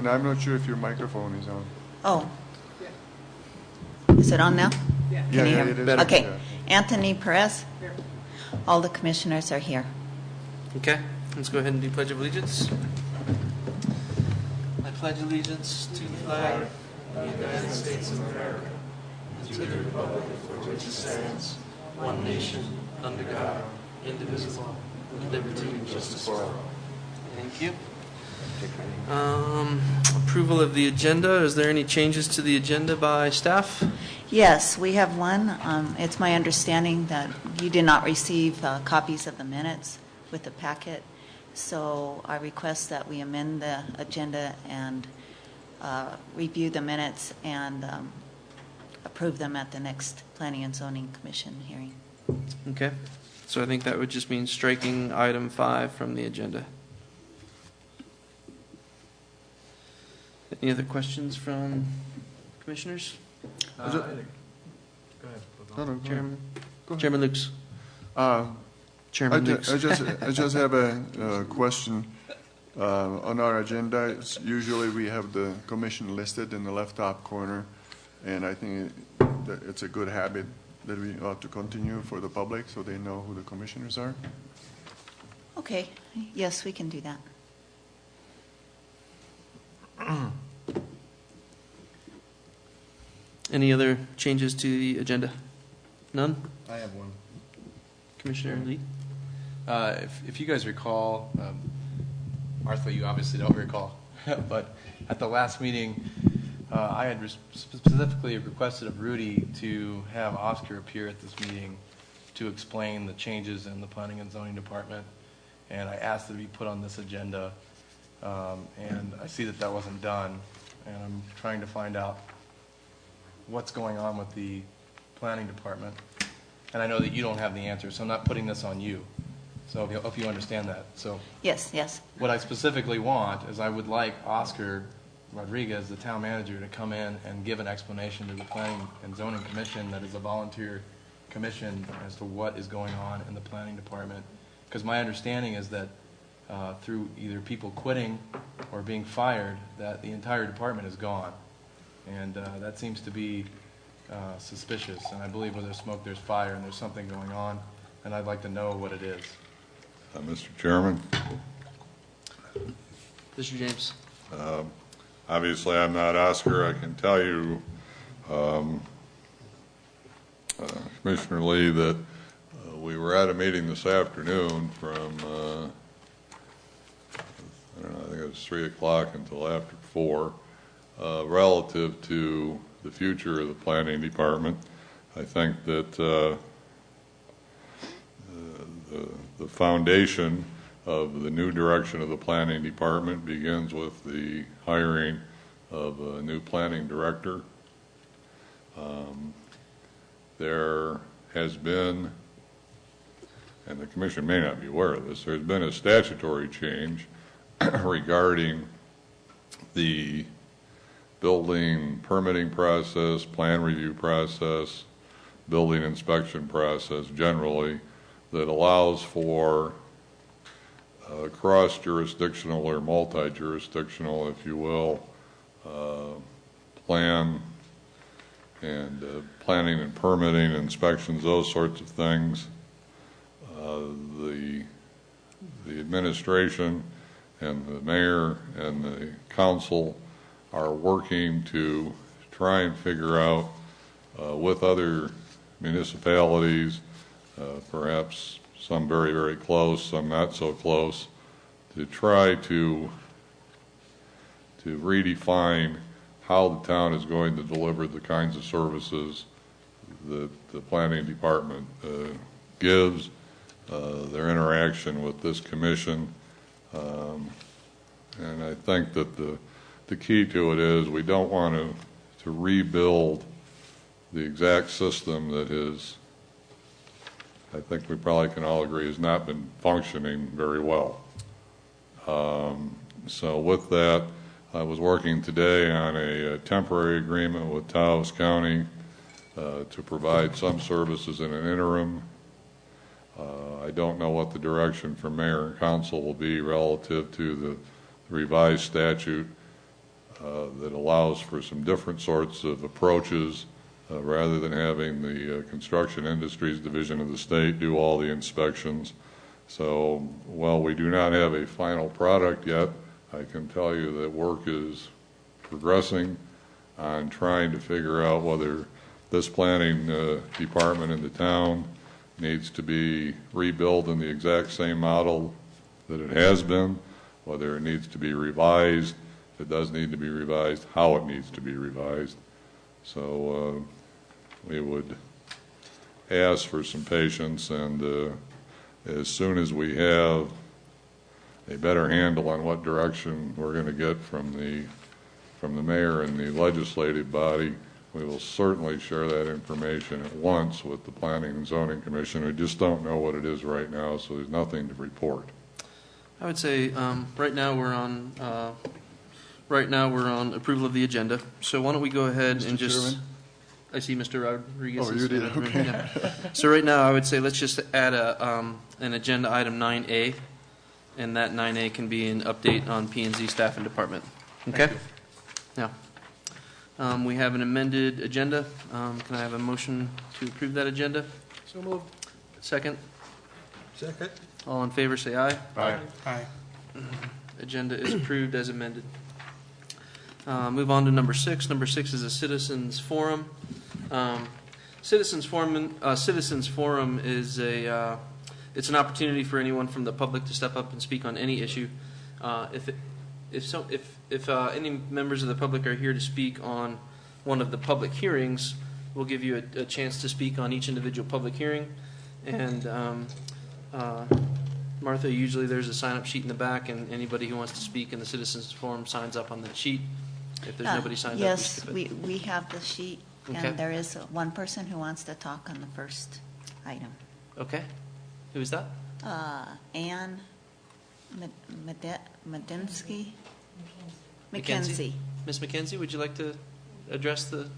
And I'm not sure if your microphone is on. Oh. Is it on now? Yeah, Can you hear it me? is. Okay. Yeah. Anthony Perez? Here. All the commissioners are here. Okay, let's go ahead and do Pledge of Allegiance. I pledge allegiance to the flag of the United States of America and to the republic for which it stands, one nation, under God, indivisible, with liberty and justice for all. Thank you. Approval of the agenda. Is there any changes to the agenda by staff? Yes, we have one. It's my understanding that you did not receive copies of the minutes with the packet, so I request that we amend the agenda and review the minutes and approve them at the next Planning and Zoning Commission hearing. Okay, so I think that would just mean striking item 5 from the agenda. Any other questions from commissioners? Go ahead. Chairman? Go ahead. Chairman Lukes. Chairman Lukes. I just have a question. On our agenda, usually we have the commission listed in the left top corner, and I think that it's a good habit that we ought to continue for the public so they know who the commissioners are. Okay, yes, we can do that. Any other changes to the agenda? None? I have one. Commissioner Lee? If you guys recall, Martha, you obviously don't recall, but at the last meeting, I had specifically requested of Rudy to have Oscar appear at this meeting to explain the changes in the Planning and Zoning Department, and I asked that it be put on this agenda, and I see that that wasn't done, and I'm trying to find out what's going on with the Planning Department, and I know that you don't have the answer, so I'm not putting this on you. So if you understand that. So Yes, yes. what I specifically want is I would like Oscar Rodriguez, the town manager, to come in and give an explanation to the Planning and Zoning Commission that is a volunteer commission as to what is going on in the Planning Department. Because my understanding is that through either people quitting or being fired, that the entire department is gone. And that seems to be suspicious. And I believe where there's smoke, there's fire, and there's something going on. And I'd like to know what it is. Mr. Chairman, Mr. James. obviously I'm not Oscar. I can tell you, Commissioner Lee, that we were at a meeting this afternoon from, I don't know, I think it was 3 o'clock until after 4, relative to the future of the Planning Department. I think that the foundation of the new direction of the Planning Department begins with the hiring of a new planning director. There has been, and the Commission may not be aware of this, there's been a statutory change regarding the building permitting process, plan review process, building inspection process generally, that allows for cross-jurisdictional or multi-jurisdictional, if you will, plan and planning and permitting, inspections, those sorts of things. The administration and the mayor and the council are working to try and figure out with other municipalities, perhaps some very, very close, some not so close, to try to redefine how the town is going to deliver the kinds of services that the Planning Department gives, their interaction with this commission. And I think that the key to it is we don't want to rebuild the exact system that is, I think we probably can all agree, has not been functioning very well. So with that, I was working today on a temporary agreement with Taos County to provide some services in an interim. I don't know what the direction from mayor and council will be relative to the revised statute. that allows for some different sorts of approaches rather than having the Construction Industries Division of the state do all the inspections. So while we do not have a final product yet, I can tell you that work is progressing on trying to figure out whether this planning department in the town needs to be rebuilt in the exact same model that it has been, whether it needs to be revised, if it does need to be revised, how it needs to be revised. So we would ask for some patience, and as soon as we have a better handle on what direction we're going to get from the mayor and the legislative body, we will certainly share that information at once with the Planning and Zoning Commission. We just don't know what it is right now, so there's nothing to report. I would say right now we're on approval of the agenda. So why don't we go ahead Mr. and just. Chairman? I see Mr. Rodriguez. Oh, you did, okay. Yeah. So right now I would say let's just add an agenda item 9A, and that 9A can be an update on P&Z staff and department. Okay. Now. We have an amended agenda. Can I have a motion to approve that agenda? So moved. Second. Second. All in favor, say aye. Aye. Aye. Agenda is approved as amended. Move on to number 6. Number 6 is a citizens forum. Citizens forum is it's an opportunity for anyone from the public to step up and speak on any issue. If any members of the public are here to speak on one of the public hearings, we'll give you a chance to speak on each individual public hearing. And Martha, usually there's a sign-up sheet in the back, and anybody who wants to speak in the citizens forum signs up on that sheet. If there's nobody signed up, Yes, we skip it. we have the sheet, Okay. and there is one person who wants to talk on the first item. Okay. Who is that? Ann Medinsky? Mackenzie. McKenzie. Ms. McKenzie, would you like to address the?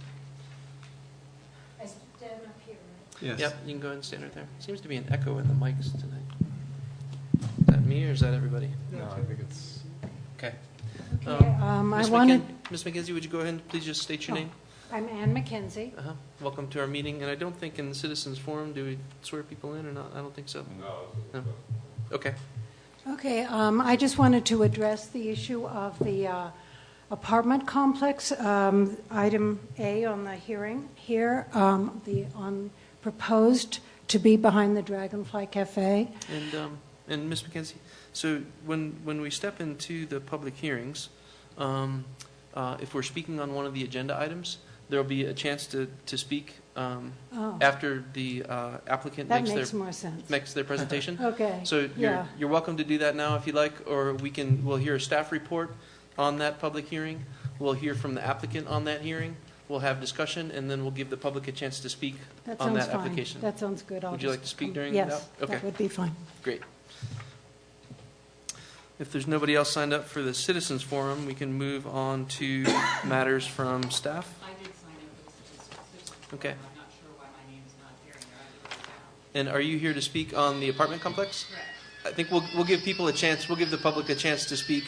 I stand up here, right? Yes. Yep, you can go ahead and stand right there. Seems to be an echo in the mics tonight. Is that me or is that everybody? No, I think it's. Okay. Okay, I wanted, Ms. McKenzie, would you go ahead and please just state your Oh. name? I'm Ann McKenzie. Welcome to our meeting. And I don't think in the citizens forum, do we swear people in or not? I don't think so. No. Okay. Okay, I just wanted to address the issue of the apartment complex, item A on the hearing here, proposed to be behind the Dragonfly Cafe. And Ms. McKenzie, so when we step into the public hearings, if we're speaking on one of the agenda items, there'll be a chance to speak after the applicant That makes more sense. makes their presentation. Okay, So yeah. you're welcome to do that now if you like, or we'll hear a staff report on that public hearing. We'll hear from the applicant on that hearing. We'll have discussion, and then we'll give the public a chance to speak That on sounds that fine. application. That sounds good. Would you like to speak during Yes, that? Okay. that would be fine. Great. If there's nobody else signed up for the citizens forum, we can move on to matters from staff. I did sign up for the citizens Okay. forum. I'm not sure why my name's not there. And are you here to speak on the apartment complex? Correct. I think we'll give people a chance. We'll give the public a chance to speak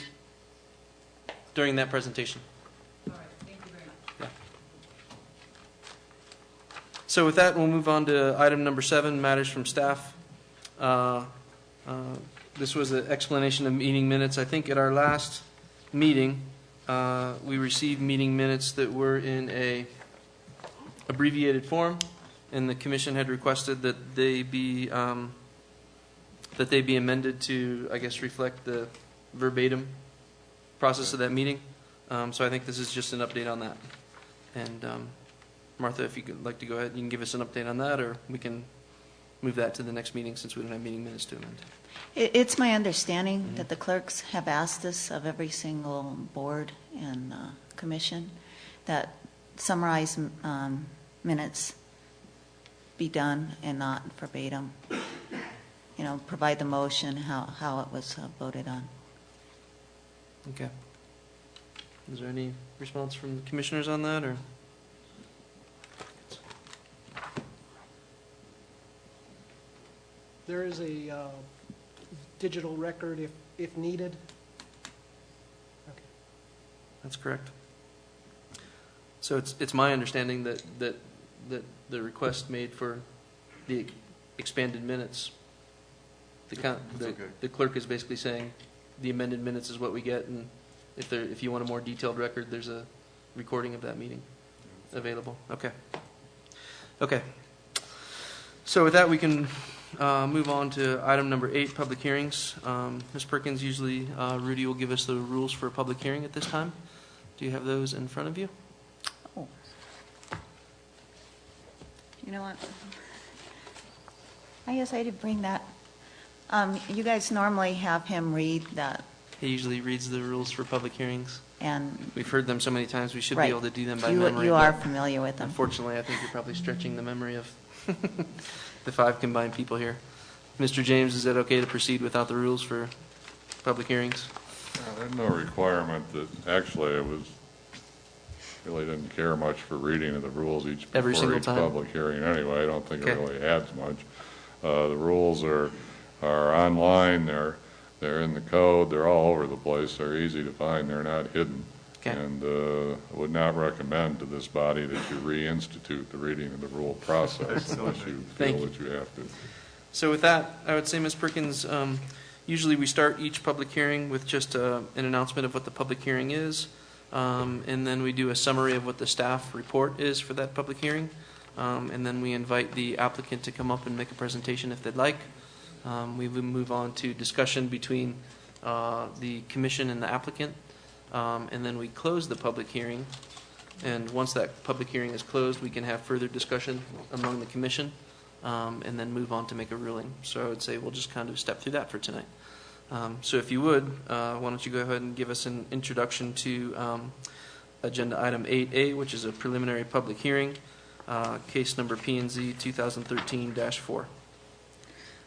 during that presentation. All right, thank you very much. Yeah. So with that, we'll move on to item number 7, matters from staff. This was an explanation of meeting minutes. I think at our last meeting, we received meeting minutes that were in a abbreviated form, and the commission had requested that they be amended to, I guess, reflect the verbatim process of that meeting. So I think this is just an update on that. And Martha, if you could like to go ahead, you can give us an update on that, or we can move that to the next meeting since we don't have meeting minutes to amend. It's my understanding that the clerks have asked us of every single board and commission that summarized minutes be done and not verbatim. You know, provide the motion, how it was voted on. Okay. Is there any response from the commissioners on that, or? There is a digital record if needed. Okay. That's correct. So it's my understanding that the request made for the expanded minutes, the clerk is basically saying the amended minutes is what we get, and if you want a more detailed record, there's a recording of that meeting available. Okay. Okay. So with that, we can move on to item number 8, public hearings. Ms. Perkins, usually Rudy will give us the rules for a public hearing at this time. Do you have those in front of you? Oh. You know what? I guess I did bring that. You guys normally have him read that, He usually reads the rules for public hearings. and We've heard them so many times, we should Right. be able to do them by you memory. you are but familiar with them. Unfortunately, I think you're probably stretching the memory of the 5 combined people here. Mr. James, is it okay to proceed without the rules for public hearings? There's no requirement that, actually, really didn't care much for reading of the rules Every before single each time? public hearing anyway. I don't think it Okay. really adds much. The rules are online, they're in the code, they're all over the place, they're easy to find, they're not hidden. Okay. And I would not recommend to this body that you reinstitute the reading of the rule process unless you Thank feel you. that you have to. So with that, I would say, Ms. Perkins, usually we start each public hearing with just an announcement of what the public hearing is, and then we do a summary of what the staff report is for that public hearing, and then we invite the applicant to come up and make a presentation if they'd like. We will move on to discussion between the commission and the applicant, and then we close the public hearing. And once that public hearing is closed, we can have further discussion among the commission, and then move on to make a ruling. So I would say we'll just kind of step through that for tonight. So if you would, why don't you go ahead and give us an introduction to agenda item 8A, which is a preliminary public hearing, case number P&Z 2013-4.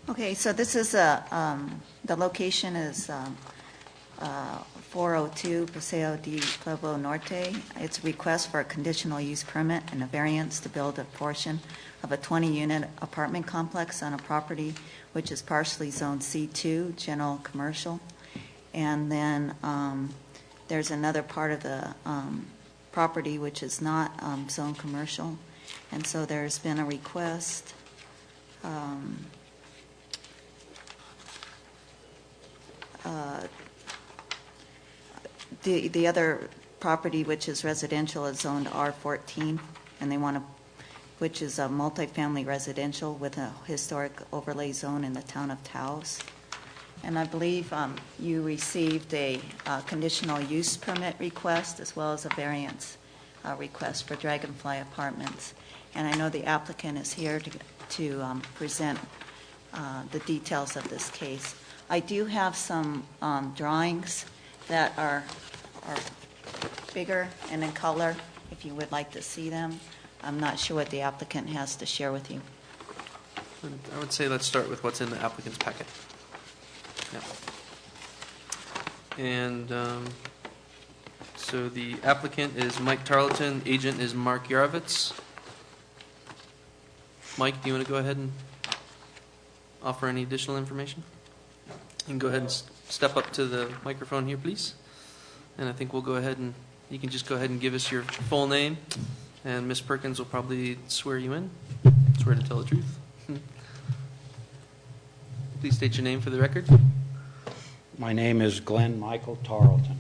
Okay, so this is the location is 402 Paseo de Pueblo Norte. It's a request for a conditional use permit and a variance to build a portion of a 20-unit apartment complex on a property which is partially zoned C2, general commercial. And then there's another part of the property which is not zoned commercial. And so there's been a request the other property, which is residential, is zoned R14, and they want to, which is a multifamily residential with a historic overlay zone in the town of Taos. And I believe you received a conditional use permit request as well as a variance request for Dragonfly Apartments. And I know the applicant is here to present the details of this case. I do have some drawings that are bigger and in color, if you would like to see them. I'm not sure what the applicant has to share with you. I would say let's start with what's in the applicant's packet. Yeah. And so the applicant is Mike Tarleton, agent is Mark Yarovitz. Mike, do you want to go ahead and offer any additional information? You can go ahead and step up to the microphone here, please. And I think we'll go ahead and you can just go ahead and give us your full name, and Ms. Perkins will probably swear you in. Swear to tell the truth. Please state your name for the record. My name is Glenn Michael Tarleton.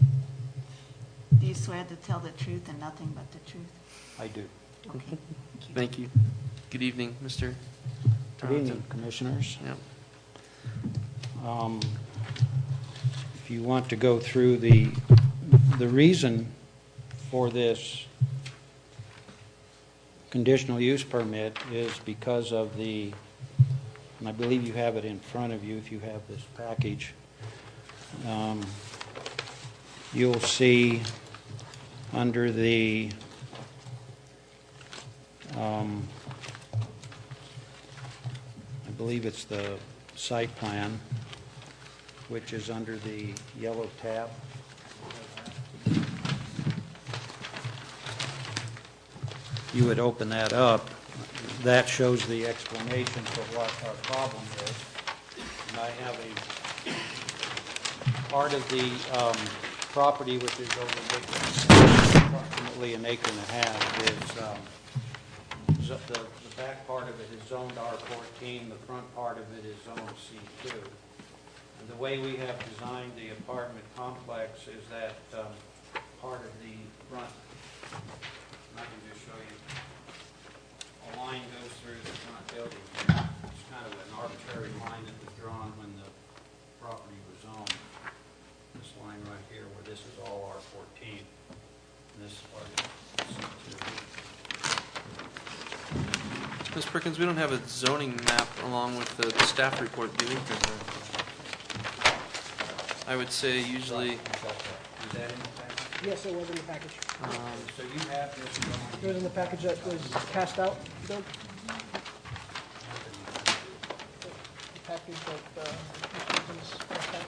Do you swear to tell the truth and nothing but the truth? I do. Okay. Thank you. Good evening, Mr. Good Tarleton. evening, Commissioners. Yeah. If you want to go through the reason for this conditional use permit is because of the, and I believe you have it in front of you if you have this package. You'll see under the I believe it's the site plan, which is under the yellow tab. You would open that up. That shows the explanation for what our problem is. And I have a part of the property which is overlooked approximately approximately an acre and a half, is the back part of it is zoned R14, the front part of it is zoned C2. And the way we have designed the apartment complex is that part of the front, I can just show you, a line goes through the front building. It's kind of an arbitrary line that was drawn when the property was zoned. This line right here, where this is all R14, and this part is C2. Ms. Perkins, we don't have a zoning map along with the staff report, do we? I would say usually, Is that in the package? Yes, it was in the package. So you have this drawing. It was in the package that was passed out, Doug? The package that, Mr. Perkins passed out.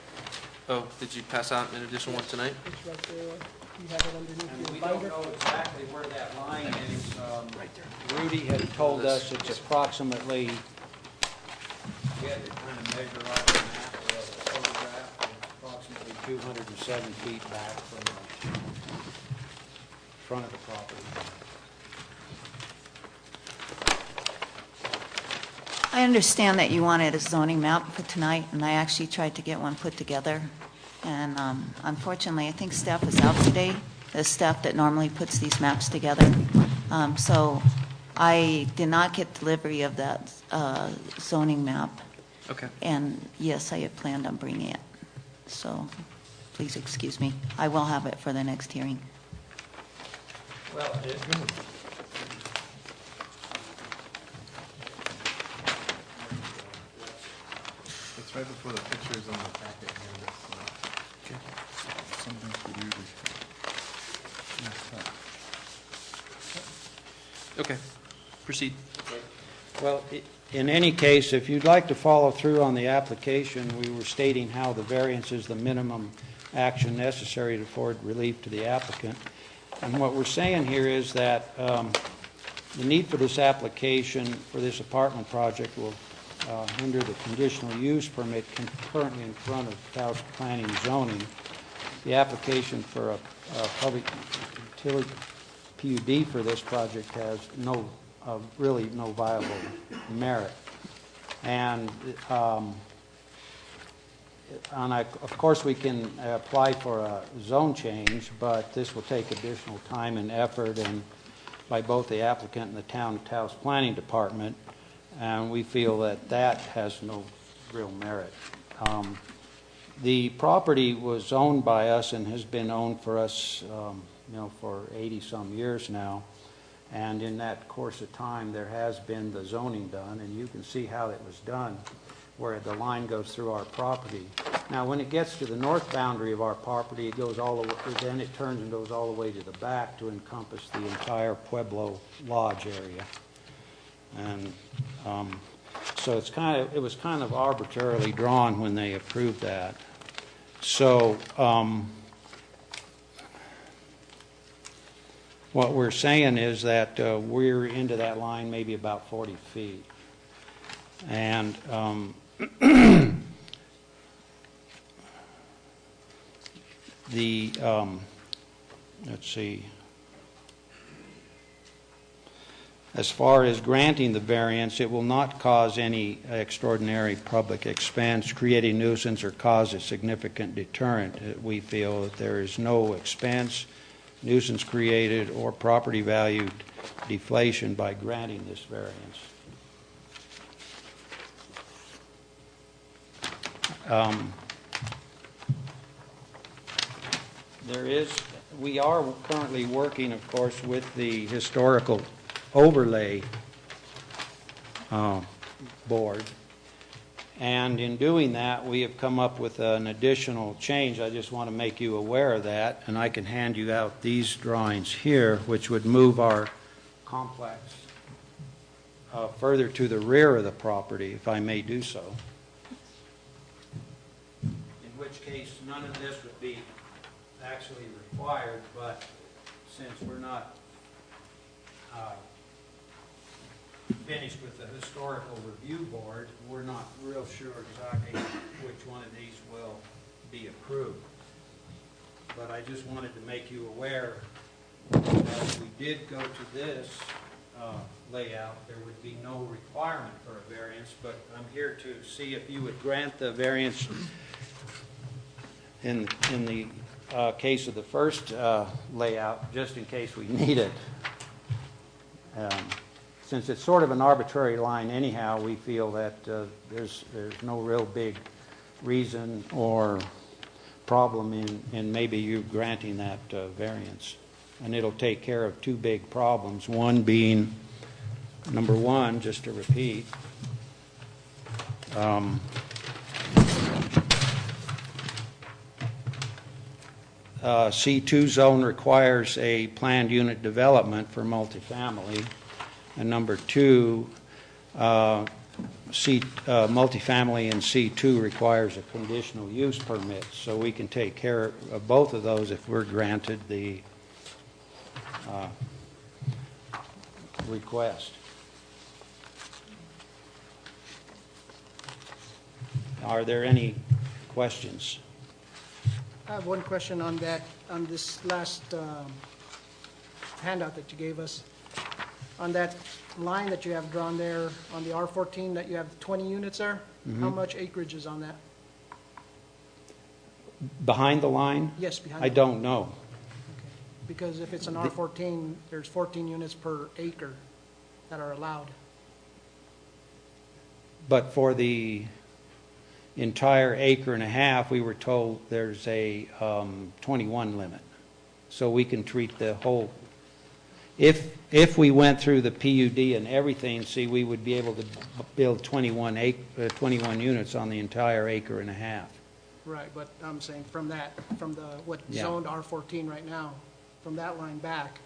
oh, did you pass out an additional one tonight? It's right there. You have it And underneath we your don't binder. know exactly where that line is. Rudy had told us it's approximately, we had to kind of measure off the map, or the photograph, it's approximately 207 feet back from the front of the property. I understand that you wanted a zoning map for tonight, and I actually tried to get one put together. And unfortunately, I think staff is out today, the staff that normally puts these maps together. So I did not get delivery of that zoning map. Okay. And yes, I had planned on bringing it. So please excuse me. I will have it for the next hearing. Well, It's right before the pictures on the packet here. Something for you to... Okay, proceed. well, in any case, if you'd like to follow through on the application, we were stating how the variance is the minimum action necessary to afford relief to the applicant. And what we're saying here is that the need for this application for this apartment project will hinder the conditional use permit currently in front of Taos Planning and Zoning. The application for a public utility PUD for this project has really no viable merit. And of course, we can apply for a zone change, but this will take additional time and effort and by both the applicant and the town of Taos Planning Department, and we feel that that has no real merit. The property was owned by us and has been owned for us, for 80-some years now. And in that course of time, there has been the zoning done, and you can see how it was done, where the line goes through our property. Now, when it gets to the north boundary of our property, it goes all the way, then it turns and goes all the way to the back to encompass the entire Pueblo Lodge area. And so it was kind of arbitrarily drawn when they approved that. So what we're saying is that we're into that line maybe about 40 feet. And let's see. As far as granting the variance, it will not cause any extraordinary public expense, create a nuisance, or cause a significant deterrent. We feel that there is no expense, nuisance created, or property value deflation by granting this variance. We are currently working, of course, with the historical overlay board, and in doing that, we have come up with an additional change. I just want to make you aware of that, and I can hand you out these drawings here, which would move our complex further to the rear of the property, if I may do so. In which case, none of this would be actually required, but since we're not finished with the historical review board, we're not real sure exactly which one of these will be approved. But I just wanted to make you aware that did go to this layout, there would be no requirement for a variance, but I'm here to see if you would grant the variance in the case of the first layout, just in case we need it. Since it's sort of an arbitrary line anyhow, we feel that there's no real big reason or problem in maybe you granting that variance. And it'll take care of two big problems. One being, number one, just to repeat, C2 zone requires a planned unit development for multifamily. And number two, multifamily in C2 requires a conditional use permit. So we can take care of both of those if we're granted the request. Are there any questions? I have one question on that, on this last handout that you gave us. On that line that you have drawn there on the R14 that you have 20 units there, how much acreage is on that? Behind the line? Yes, behind. I don't know. Okay. Because if it's an R14, there's 14 units per acre that are allowed. But for the entire acre and a half, we were told there's a 21 limit. So we can treat the whole, if we went through the PUD and everything, see, we would be able to build 21 units on the entire acre and a half. Right, but I'm saying from that, from the, what Yeah. zoned R14 right now, from that line back,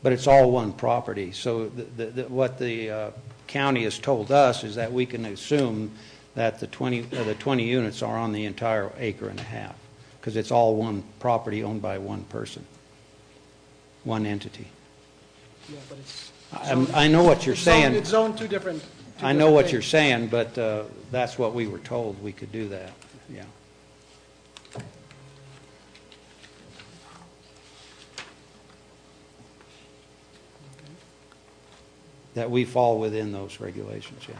But it's all one property. So what the county has told us is that we can assume that the 20 units are on the entire acre and a half, because it's all one property owned by one person, one entity. yeah, but it's. I know what you're it's zoned- saying. It's zoned two different. I know what you're saying, but that's what we were told, we could do that, yeah. That we fall within those regulations, yeah.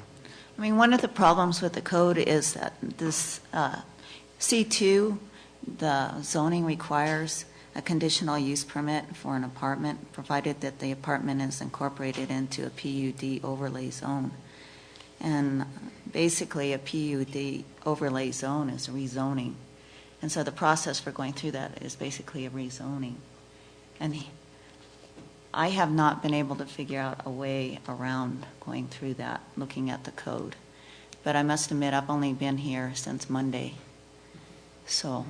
I mean, one of the problems with the code is that this C2, the zoning requires a conditional use permit for an apartment, provided that the apartment is incorporated into a PUD overlay zone. And basically, a PUD overlay zone is rezoning. And so the process for going through that is basically a rezoning. And I have not been able to figure out a way around going through that, looking at the code. But I must admit, I've only been here since Monday. So.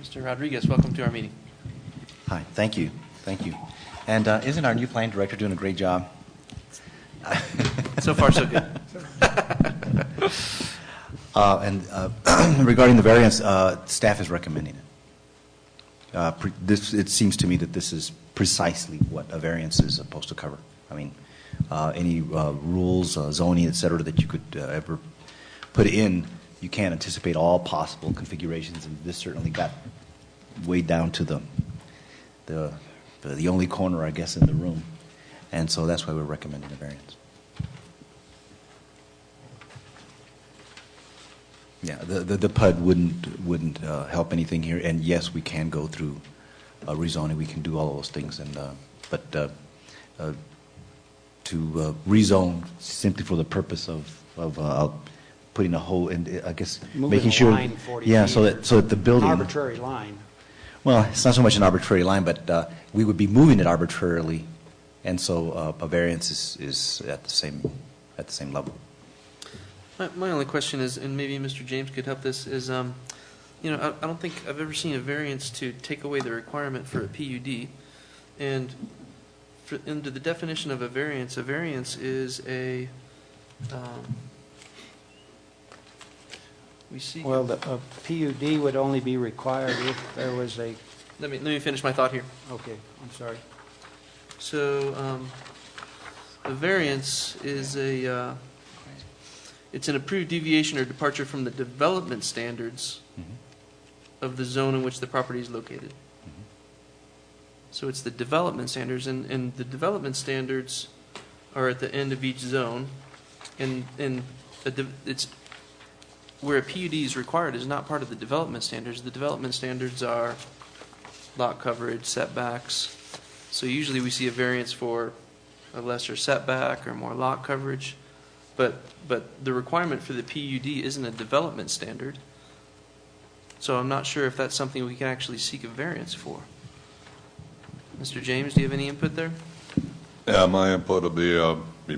Mr. Rodriguez, welcome to our meeting. Hi, thank you. And isn't our new planning director doing a great job? So far, so good. Regarding the variance, staff is recommending it. It seems to me that this is precisely what a variance is supposed to cover. I mean, any rules, zoning, et cetera, that you could ever put in, you can't anticipate all possible configurations, and this certainly got way down to the only corner, I guess, in the room. And so that's why we're recommending a variance. Yeah, the PUD wouldn't help anything here. And yes, we can go through rezoning. We can do all those things. And but to rezone simply for the purpose of putting a hole in, I guess, Moving making a sure, line 40 yeah, feet. so that the building, Arbitrary line. well, it's not so much an arbitrary line, but we would be moving it arbitrarily, and so a variance is at the same level. My only question is, and maybe Mr. James could help this, is, I don't think I've ever seen a variance to take away the requirement for a PUD. And under the definition of a variance is a, We seek. Well, the PUD would only be required if there was a, Let me finish my thought here. okay, I'm sorry. So, a variance is it's an approved deviation or departure from the development standards of the zone in which the property is located. So it's the development standards, and the development standards are at the end of each zone, and it's where a PUD is required is not part of the development standards. The development standards are lot coverage, setbacks. So usually we see a variance for a lesser setback or more lot coverage, but the requirement for the PUD isn't a development standard. So I'm not sure if that's something we can actually seek a variance for. Mr. James, do you have any input there? Yeah, my input will be,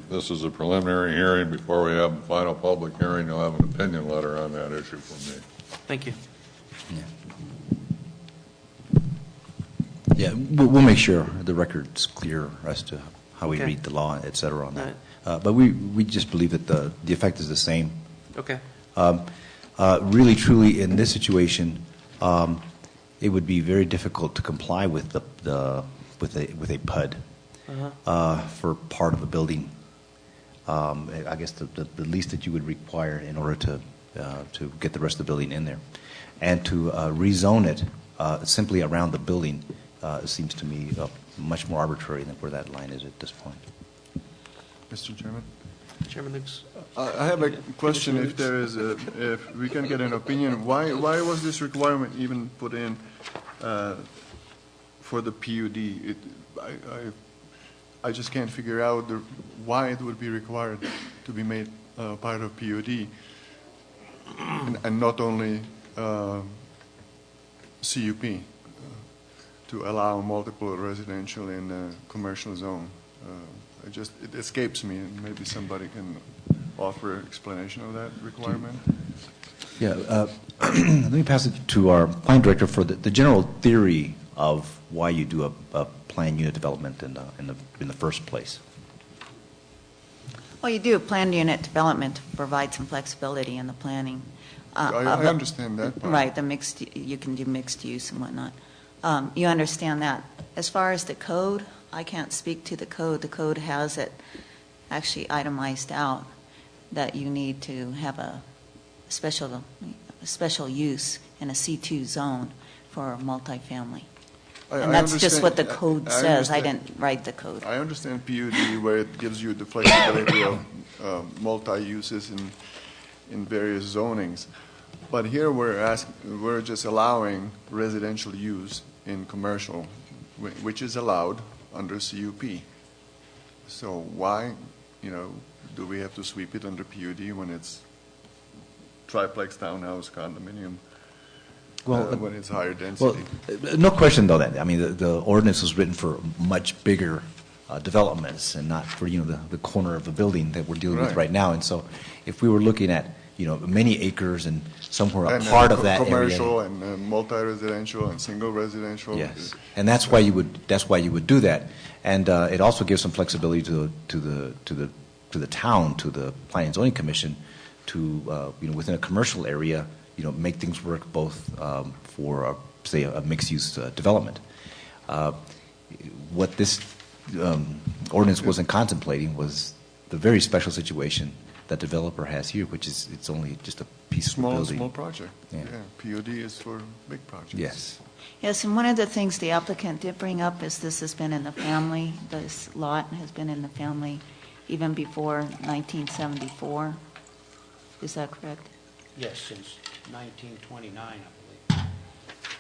this is a preliminary hearing. Before we have a final public hearing, you'll have an opinion letter on that issue from me. Thank you. Yeah, we'll make sure the record's clear as to how we Okay. read the law, et cetera, on that. Right. But we just believe that the effect is the same. Okay. Really, truly, in this situation, it would be very difficult to comply with with a PUD for part of a building. I guess the least that you would require in order to get the rest of the building in there, and to rezone it simply around the building seems to me much more arbitrary than where that line is at this point. Mr. Chairman? Chairman Luke's. I have a question, if there is if we can get an opinion, why was this requirement even put in for the PUD? I just can't figure out why it would be required to be made part of PUD, and not only CUP, to allow multiple residential in a commercial zone. It escapes me, and maybe somebody can offer explanation of that requirement. Yeah, let me pass it to our plan director for the general theory of why you do a planned unit development in the first place. Well, you do a planned unit development to provide some flexibility in the planning. I understand that part. Right, you can do mixed use and whatnot. You understand that. As far as the code, I can't speak to the code. The code has it actually itemized out that you need to have a special use in a C2 zone for multifamily. And that's just what the code says. I didn't write the code. I understand PUD, where it gives you the flexibility of multi-uses in various zonings. But here we're just allowing residential use in commercial, which is allowed under CUP. So why, do we have to sweep it under PUD when it's triplex townhouse condominium? When it's higher density. Well, no question though that, I mean, the ordinance was written for much bigger developments and not for, the corner of a building that we're dealing with Right. right now. And so if we were looking at, many acres and somewhere a And part of that area. commercial and multi-residential and single residential. Yes, and that's why you would do that. And it also gives some flexibility to the town, to the Planning and Zoning Commission, to within a commercial area, make things work both for say a mixed-use development. What this ordinance wasn't contemplating was the very special situation that developer has here, which is it's only just a piece of the building. Small project. Yeah. PUD is for big projects. Yes. Yes, and one of the things the applicant did bring up is this has been in the family, this lot has been in the family even before 1974. Is that correct? Yes, since 1929, I believe.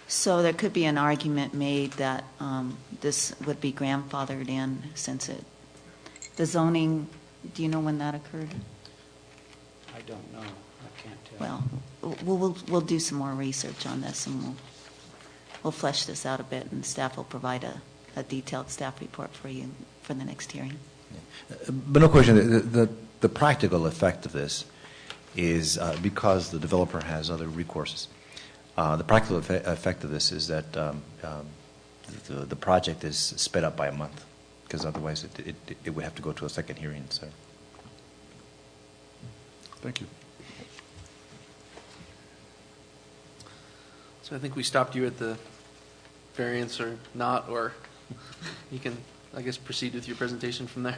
So there could be an argument made that this would be grandfathered in since the zoning, do you know when that occurred? I don't know. I can't tell. Well, we'll do some more research on this, and we'll flesh this out a bit, and staff will provide a detailed staff report for you for the next hearing. But no question, the practical effect of this is because the developer has other recourses. The practical effect of this is that the project is sped up by a month, because otherwise it would have to go to a second hearing. So. Thank you. So I think we stopped you at the variance or not, or you can, I guess, proceed with your presentation from there.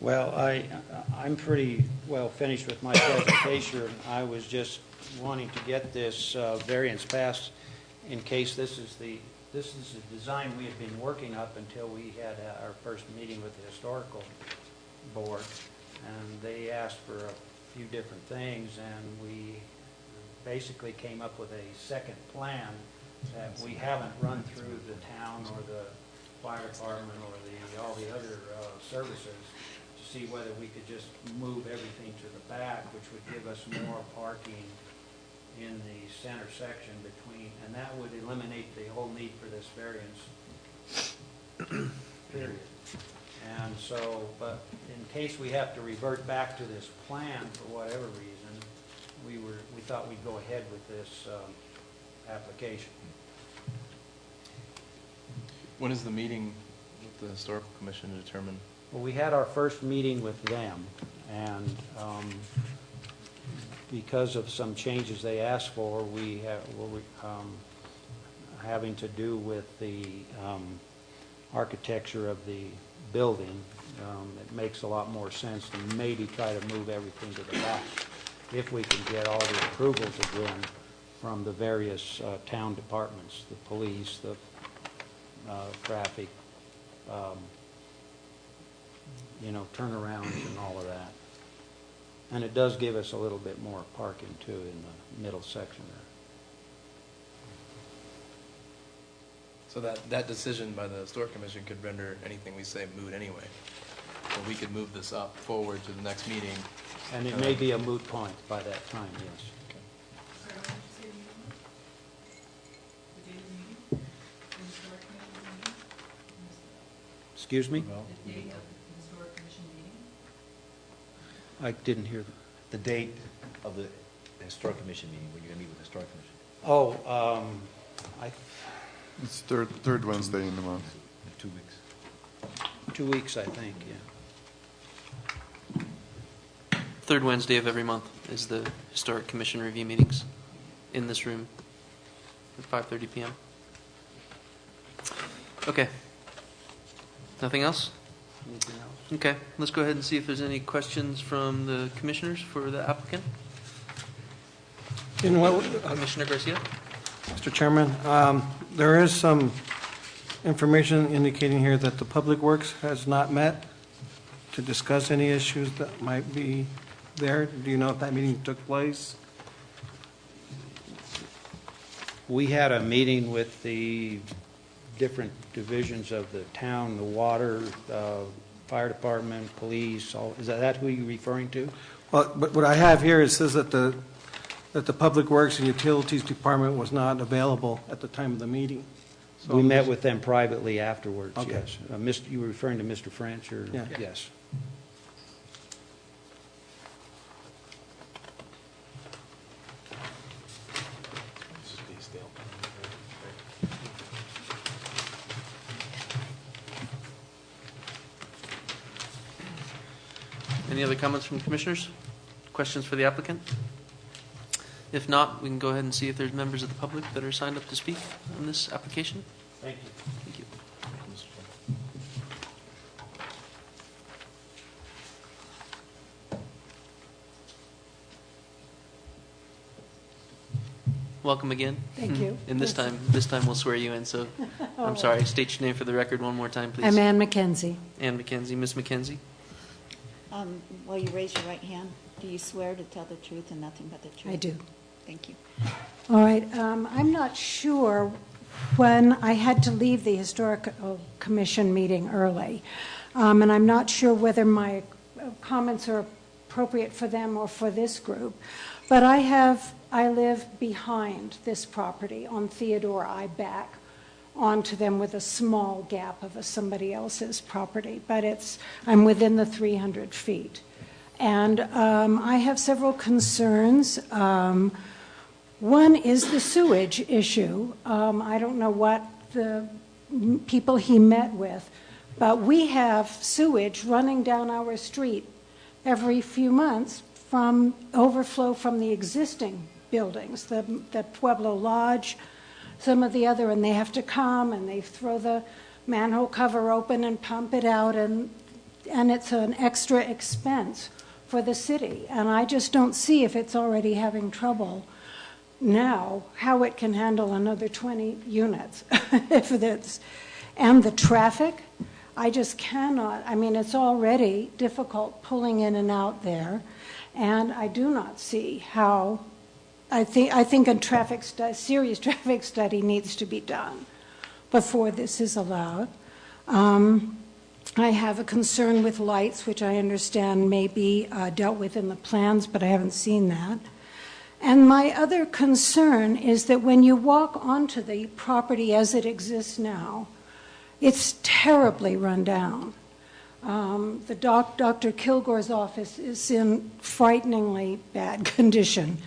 Well, I'm pretty well finished with my presentation. I was just wanting to get this variance passed in case this is the design we had been working up until we had our first meeting with the historical board, and they asked for a few different things, and we basically came up with a second plan that we haven't run through the town or the fire department or all the other services to see whether we could just move everything to the back, which would give us more parking in the center section between, and that would eliminate the whole need for this variance, period. And so, but in case we have to revert back to this plan for whatever reason, we thought we'd go ahead with this application. When is the meeting with the Historical Commission to determine? Well, we had our first meeting with them, and because of some changes they asked for, we have, having to do with the architecture of the building, it makes a lot more sense to maybe try to move everything to the back if we can get all the approvals again from the various town departments, the police, the traffic, turnarounds and all of that. And it does give us a little bit more parking too in the middle section there. So that decision by the Historic Commission could render anything we say moot anyway. So we could move this up forward to the next meeting. And it may be a moot point by that time, yes. Sorry, what did you say the date of the meeting? The historic commission meeting? Excuse me? The date of the historic commission meeting? I didn't hear that. The date of the Historic Commission meeting, when you're going to meet with the Historic Commission? Oh, It's third Wednesday in the month. 2 weeks. 2 weeks, I think, yeah. Third Wednesday of every month is the Historic Commission review meetings in this room at 5:30 p.m. Okay. Nothing else? Anything else? Okay, let's go ahead and see if there's any questions from the commissioners for the applicant. You know what, Commissioner Garcia? Mr. Chairman, there is some information indicating here that the Public Works has not met to discuss any issues that might be there. Do you know if that meeting took place? We had a meeting with the different divisions of the town, the water, fire department, police, all, is that who you're referring to? Well, but what I have here, it says that the Public Works and Utilities Department was not available at the time of the meeting. So We met with them privately afterwards, Okay. yes. You were referring to Mr. French, or? Yeah. Yes. Any other comments from commissioners? Questions for the applicant? If not, we can go ahead and see if there's members of the public that are signed up to speak on this application. Thank you. Thank you. Welcome again. Thank you. And this time we'll swear you in, so I'm sorry. State your name for the record one more time, please. I'm Ann McKenzie. Ann McKenzie. Miss McKenzie? Will you raise your right hand? Do you swear to tell the truth and nothing but the truth? I do. Thank you. All right. I'm not sure when I had to leave the Historical Commission meeting early, and I'm not sure whether my comments are appropriate for them or for this group, but I live behind this property on Theodore. I back onto them with a small gap of somebody else's property, but I'm within the 300 feet. And I have several concerns. One is the sewage issue. I don't know what the people he met with, but we have sewage running down our street every few months from overflow from the existing buildings, the Pueblo Lodge, some of the other, and they have to come and they throw the manhole cover open and pump it out, and it's an extra expense for the city. And I just don't see, if it's already having trouble now, how it can handle another 20 units. If it's, and the traffic, I just cannot. I mean, it's already difficult pulling in and out there, and I do not see how. I think a serious traffic study needs to be done before this is allowed. I have a concern with lights, which I understand may be dealt with in the plans, but I haven't seen that. And my other concern is that when you walk onto the property as it exists now, it's terribly run down. Dr. Kilgore's office is in frighteningly bad condition.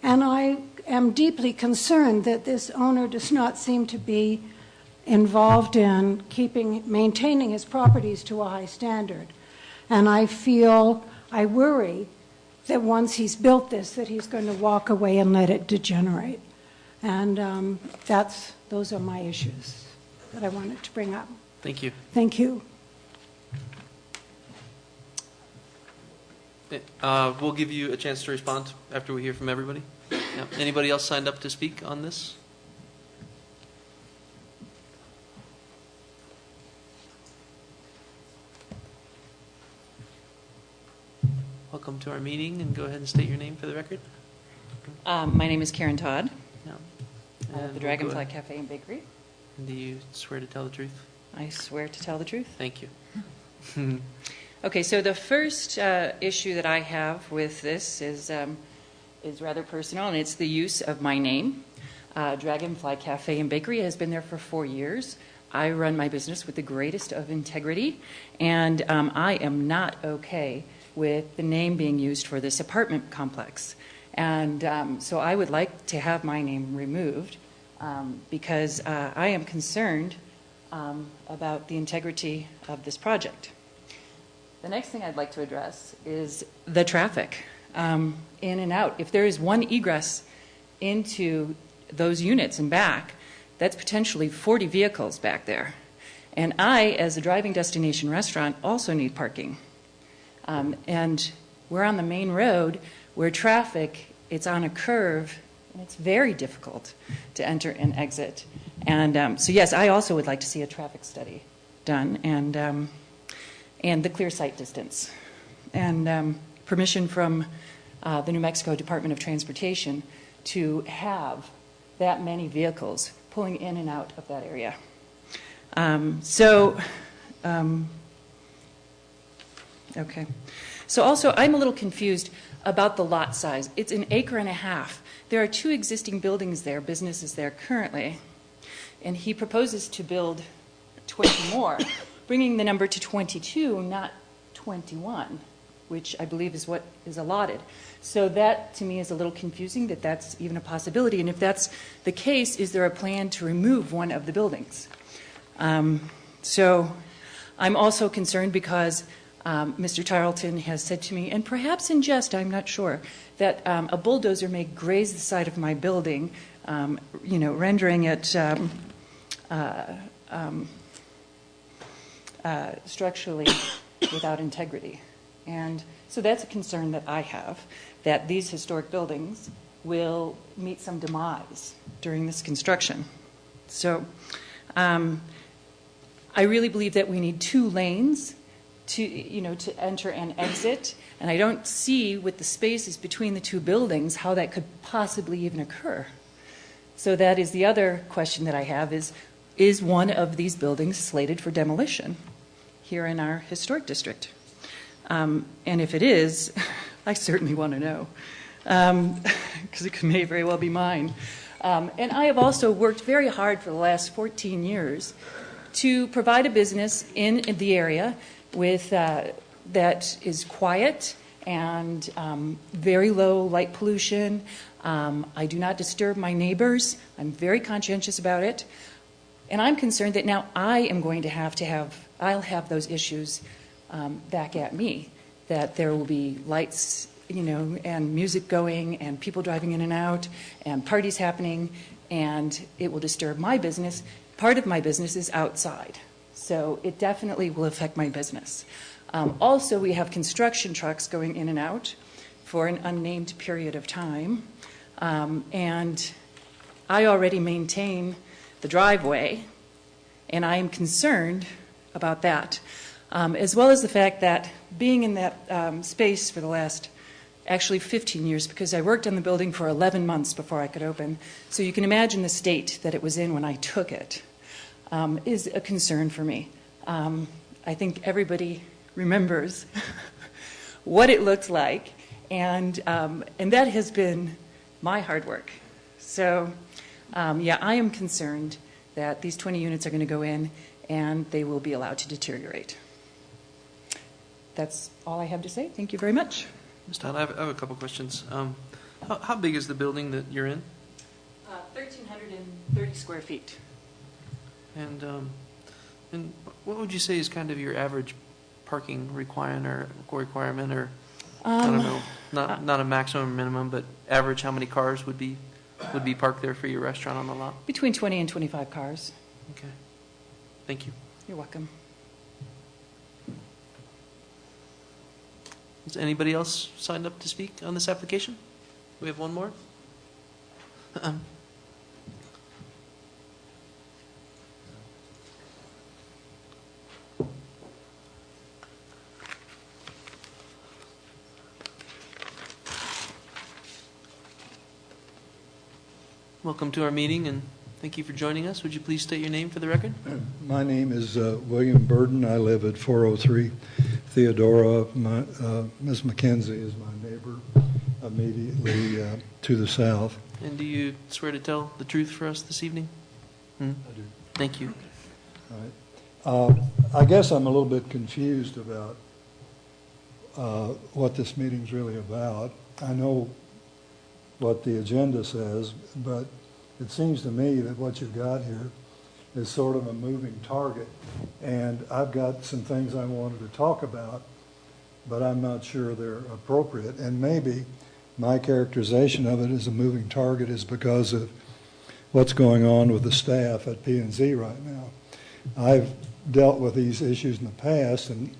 And I am deeply concerned that this owner does not seem to be involved in maintaining his properties to a high standard. And I worry that once he's built this, that he's going to walk away and let it degenerate. And those are my issues that I wanted to bring up. Thank you. Thank you. We'll give you a chance to respond after we hear from everybody. Yeah. Anybody else signed up to speak on this? Welcome to our meeting, and go ahead and state your name for the record. My name is Karen Todd, Yeah. of the Dragonfly Cafe and Bakery. And do you swear to tell the truth? I swear to tell the truth. Thank you. Okay, so the first issue that I have with this is rather personal, and it's the use of my name. Dragonfly Cafe and Bakery has been there for 4 years. I run my business with the greatest of integrity, and I am not okay with the name being used for this apartment complex. And so I would like to have my name removed because I am concerned about the integrity of this project. The next thing I'd like to address is the traffic in and out. If there is one egress into those units and back, that's potentially 40 vehicles back there. And I, as a driving destination restaurant, also need parking. And we're on the main road where traffic, it's on a curve, and it's very difficult to enter and exit. And so, yes, I also would like to see a traffic study done, and the clear sight distance, and permission from the New Mexico Department of Transportation to have that many vehicles pulling in and out of that area. Okay. So also, I'm a little confused about the lot size. It's 1.5 acres. There are 2 existing buildings there, businesses there currently, and he proposes to build 20 more, bringing the number to 22, not 21, which I believe is what is allotted. So that, to me, is a little confusing that that's even a possibility. And if that's the case, is there a plan to remove one of the buildings? So I'm also concerned because Mr. Tarleton has said to me, and perhaps in jest, I'm not sure, that a bulldozer may graze the side of my building, rendering it structurally without integrity. And so that's a concern that I have, that these historic buildings will meet some demise during this construction. So I really believe that we need 2 lanes to enter and exit, and I don't see with the spaces between the 2 buildings how that could possibly even occur. So that is the other question that I have is one of these buildings slated for demolition here in our historic district? And if it is, I certainly want to know, because it may very well be mine. And I have also worked very hard for the last 14 years to provide a business in the area with that is quiet and very low light pollution. I do not disturb my neighbors. I'm very conscientious about it. And I'm concerned that now I am going to I'll have those issues back at me, that there will be lights and music going and people driving in and out and parties happening, and it will disturb my business. Part of my business is outside, so it definitely will affect my business. Also, we have construction trucks going in and out for an unnamed period of time, and I already maintain the driveway, and I am concerned about that, as well as the fact that being in that space for the last actually 15 years, because I worked on the building for 11 months before I could open, so you can imagine the state that it was in when I took it, is a concern for me. I think everybody remembers what it looked like, and that has been my hard work. So, yeah, I am concerned that these 20 units are going to go in and they will be allowed to deteriorate. That's all I have to say. Thank you very much. Ms. Todd, I have a couple questions. How big is the building that you're in? 1,330 square feet. And what would you say is kind of your average parking requirement, or I don't know, not a maximum or minimum, but average, how many cars would be parked there for your restaurant on the lot? Between 20 and 25 cars. Okay. Thank you. You're welcome. Is anybody else signed up to speak on this application? We have one more. Welcome to our meeting, and thank you for joining us. Would you please state your name for the record? My name is William Burden. I live at 403 Theodora. Ms. McKenzie is my neighbor immediately to the south. And do you swear to tell the truth for us this evening? I do. Thank you. All right. I guess I'm a little bit confused about what this meeting's really about. I know what the agenda says, but it seems to me that what you've got here is sort of a moving target. And I've got some things I wanted to talk about, but I'm not sure they're appropriate. And maybe my characterization of it as a moving target is because of what's going on with the staff at P&Z right now. I've dealt with these issues in the past, and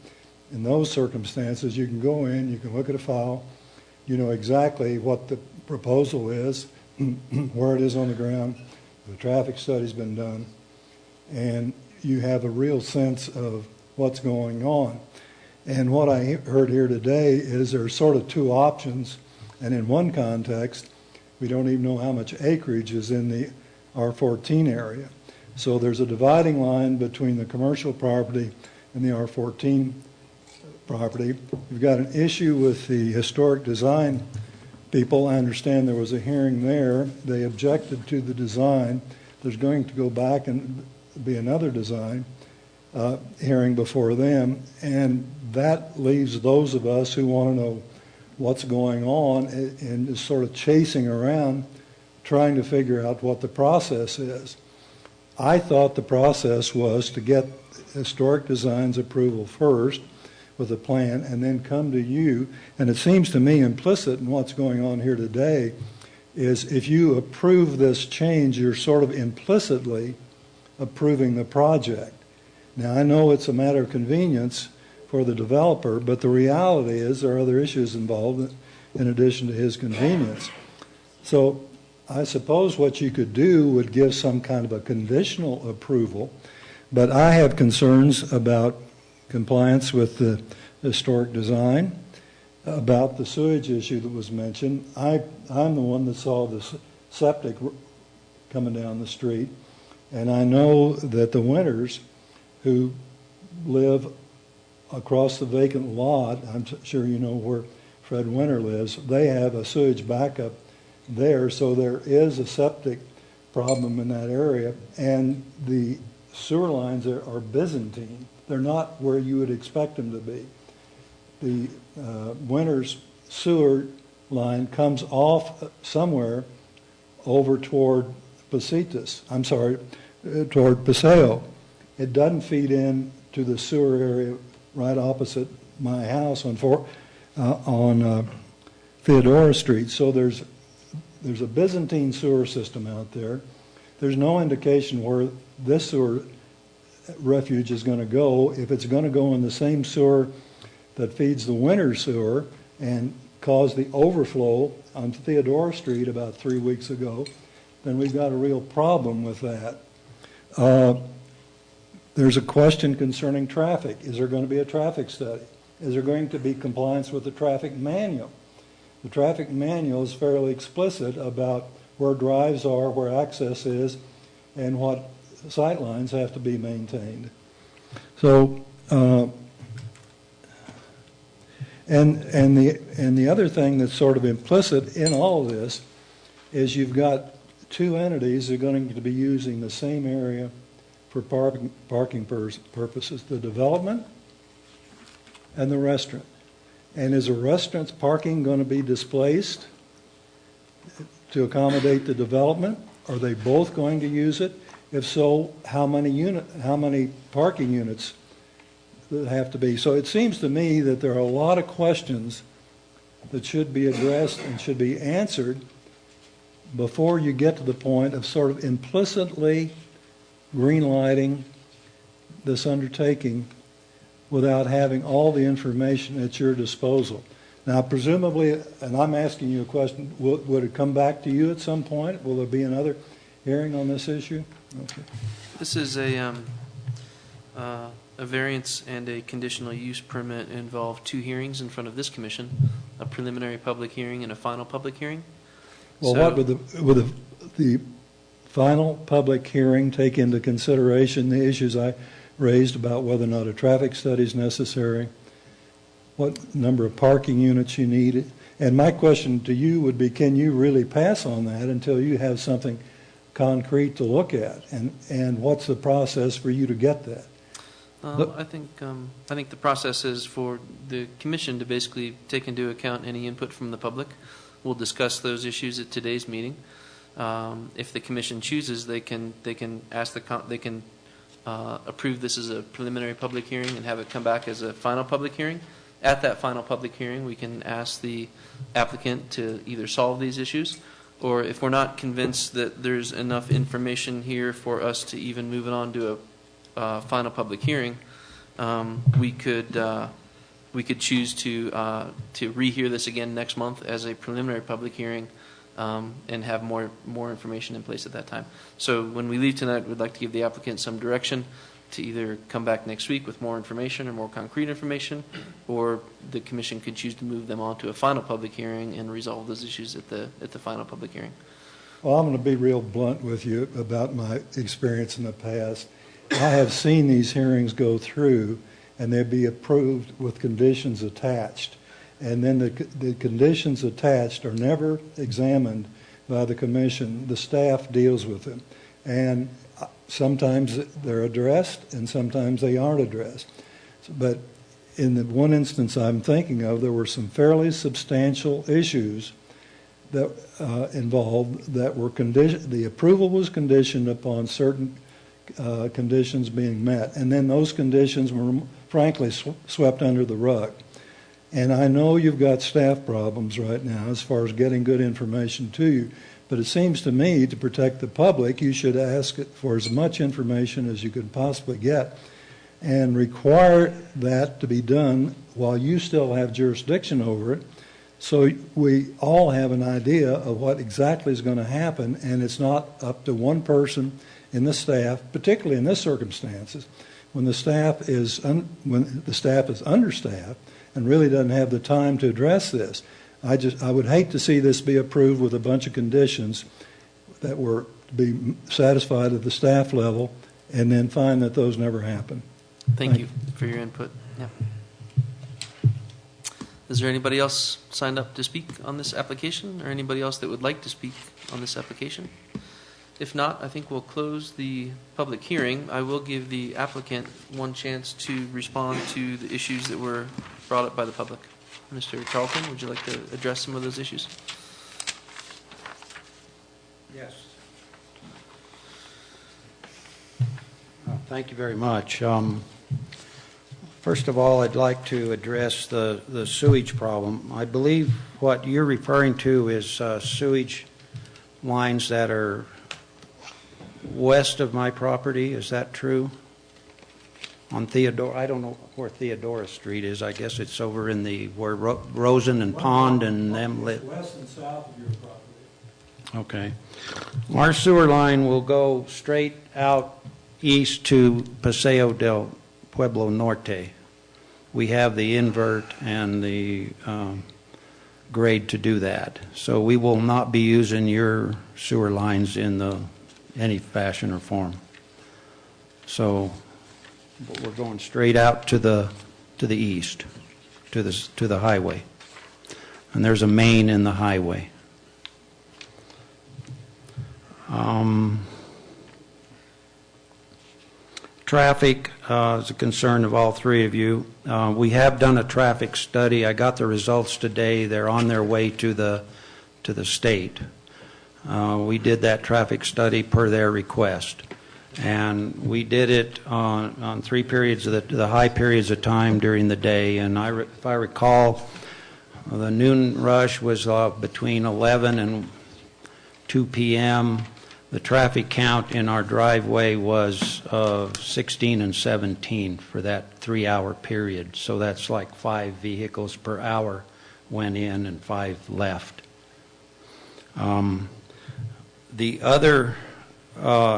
in those circumstances, you can go in, you can look at a file, you know exactly what the proposal is, where it is on the ground, the traffic study's been done, and you have a real sense of what's going on. And what I heard here today is there are sort of two options, and in one context, we don't even know how much acreage is in the R14 area. So there's a dividing line between the commercial property and the R14 property. You've got an issue with the historic design people. I understand there was a hearing there. They objected to the design. There's going to go back and be another design hearing before them, and that leaves those of us who want to know what's going on and is sort of chasing around trying to figure out what the process is. I thought the process was to get historic design's approval first with a plan and then come to you. And it seems to me implicit in what's going on here today is if you approve this change, you're sort of implicitly approving the project. Now, I know it's a matter of convenience for the developer, but the reality is there are other issues involved in addition to his convenience. So I suppose what you could do would give some kind of a conditional approval, but I have concerns about compliance with the historic design, about the sewage issue that was mentioned. I'm the one that saw the septic coming down the street, and I know that the Winters, who live across the vacant lot, I'm sure you know where Fred Winter lives, they have a sewage backup there, so there is a septic problem in that area, and the sewer lines are Byzantine. They're not where you would expect them to be. The Winters sewer line comes off somewhere over toward toward Paseo. It doesn't feed in to the sewer area right opposite my house on Theodora Street. So there's a Byzantine sewer system out there. There's no indication where this sewer refuge is going to go. If it's going to go in the same sewer that feeds the winter sewer and caused the overflow on Theodora Street about 3 weeks ago, then we've got a real problem with that. There's a question concerning traffic. Is there going to be a traffic study? Is there going to be compliance with the traffic manual? The traffic manual is fairly explicit about where drives are, where access is, and what sight lines have to be maintained. So, and the other thing that's sort of implicit in all of this is you've got two entities that are going to be using the same area for parking purposes, the development and the restaurant. And is the restaurant's parking going to be displaced to accommodate the development? Are they both going to use it? If so, how many parking units that have to be? So it seems to me that there are a lot of questions that should be addressed and should be answered before you get to the point of sort of implicitly green-lighting this undertaking without having all the information at your disposal. Now, presumably, and I'm asking you a question, would it come back to you at some point? Will there be another hearing on this issue? Okay. This is a variance and a conditional use permit involve 2 hearings in front of this commission, a preliminary public hearing and a final public hearing. Well, So- what would the final public hearing take into consideration the issues I raised about whether or not a traffic study is necessary, what number of parking units you need? And my question to you would be, can you really pass on that until you have something concrete to look at? And what's the process for you to get that? I think the process is for the commission to basically take into account any input from the public. We'll discuss those issues at today's meeting. If the commission chooses, they can approve this as a preliminary public hearing and have it come back as a final public hearing. At that final public hearing, we can ask the applicant to either solve these issues, or if we're not convinced that there's enough information here for us to even move it on to a final public hearing, we could choose to rehear this again next month as a preliminary public hearing, and have more information in place at that time. So when we leave tonight, we'd like to give the applicant some direction to either come back next week with more information or more concrete information, or the commission could choose to move them on to a final public hearing and resolve those issues at the final public hearing. Well, I'm going to be real blunt with you about my experience in the past. I have seen these hearings go through, and they'd be approved with conditions attached. And then the conditions attached are never examined by the commission. The staff deals with them. And sometimes they're addressed, and sometimes they aren't addressed. But in the one instance I'm thinking of, there were some fairly substantial issues that involved that were conditioned. The approval was conditioned upon certain conditions being met, and then those conditions were frankly swept under the rug. And I know you've got staff problems right now as far as getting good information to you, but it seems to me to protect the public, you should ask it for as much information as you could possibly get and require that to be done while you still have jurisdiction over it, so we all have an idea of what exactly is going to happen, and it's not up to one person in the staff, particularly in this circumstances, when the staff is understaffed and really doesn't have the time to address this. I would hate to see this be approved with a bunch of conditions that were to be satisfied at the staff level, and then find that those never happen. Thank you for your input. Yeah. Is there anybody else signed up to speak on this application, or anybody else that would like to speak on this application? If not, I think we'll close the public hearing. I will give the applicant one chance to respond to the issues that were brought up by the public. Mr. Charlton, would you like to address some of those issues? Yes. Thank you very much. First of all, I'd like to address the sewage problem. I believe what you're referring to is sewage lines that are west of my property. Is that true? On Theodore, I don't know where Theodora Street is. I guess it's over in where Rosen and Pond and them live. West and south of your property. Okay. Our sewer line will go straight out east to Paseo del Pueblo Norte. We have the invert and the grade to do that. So we will not be using your sewer lines in any fashion or form. So but we're going straight out to the east, to the highway. And there's a main in the highway. Traffic is a concern of all three of you. We have done a traffic study. I got the results today. They're on their way to the state. We did that traffic study per their request. And we did it on 3 periods of the high periods of time during the day. And if I recall, the noon rush was between 11 and 2 p.m. The traffic count in our driveway was 16 and 17 for that 3-hour period. So that's like 5 vehicles per hour went in and 5 left. The other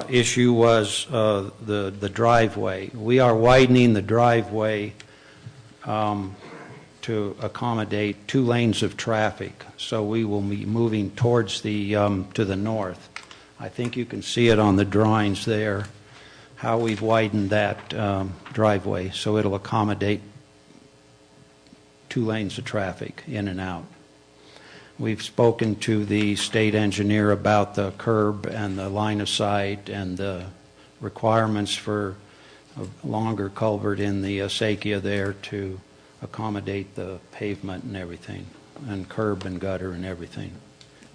issue was the driveway. We are widening the driveway to accommodate 2 lanes of traffic. So we will be moving towards to the north. I think you can see it on the drawings there, how we've widened that driveway. So it'll accommodate 2 lanes of traffic in and out. We've spoken to the state engineer about the curb and the line of sight and the requirements for a longer culvert in the acequia there to accommodate the pavement and everything, and curb and gutter and everything.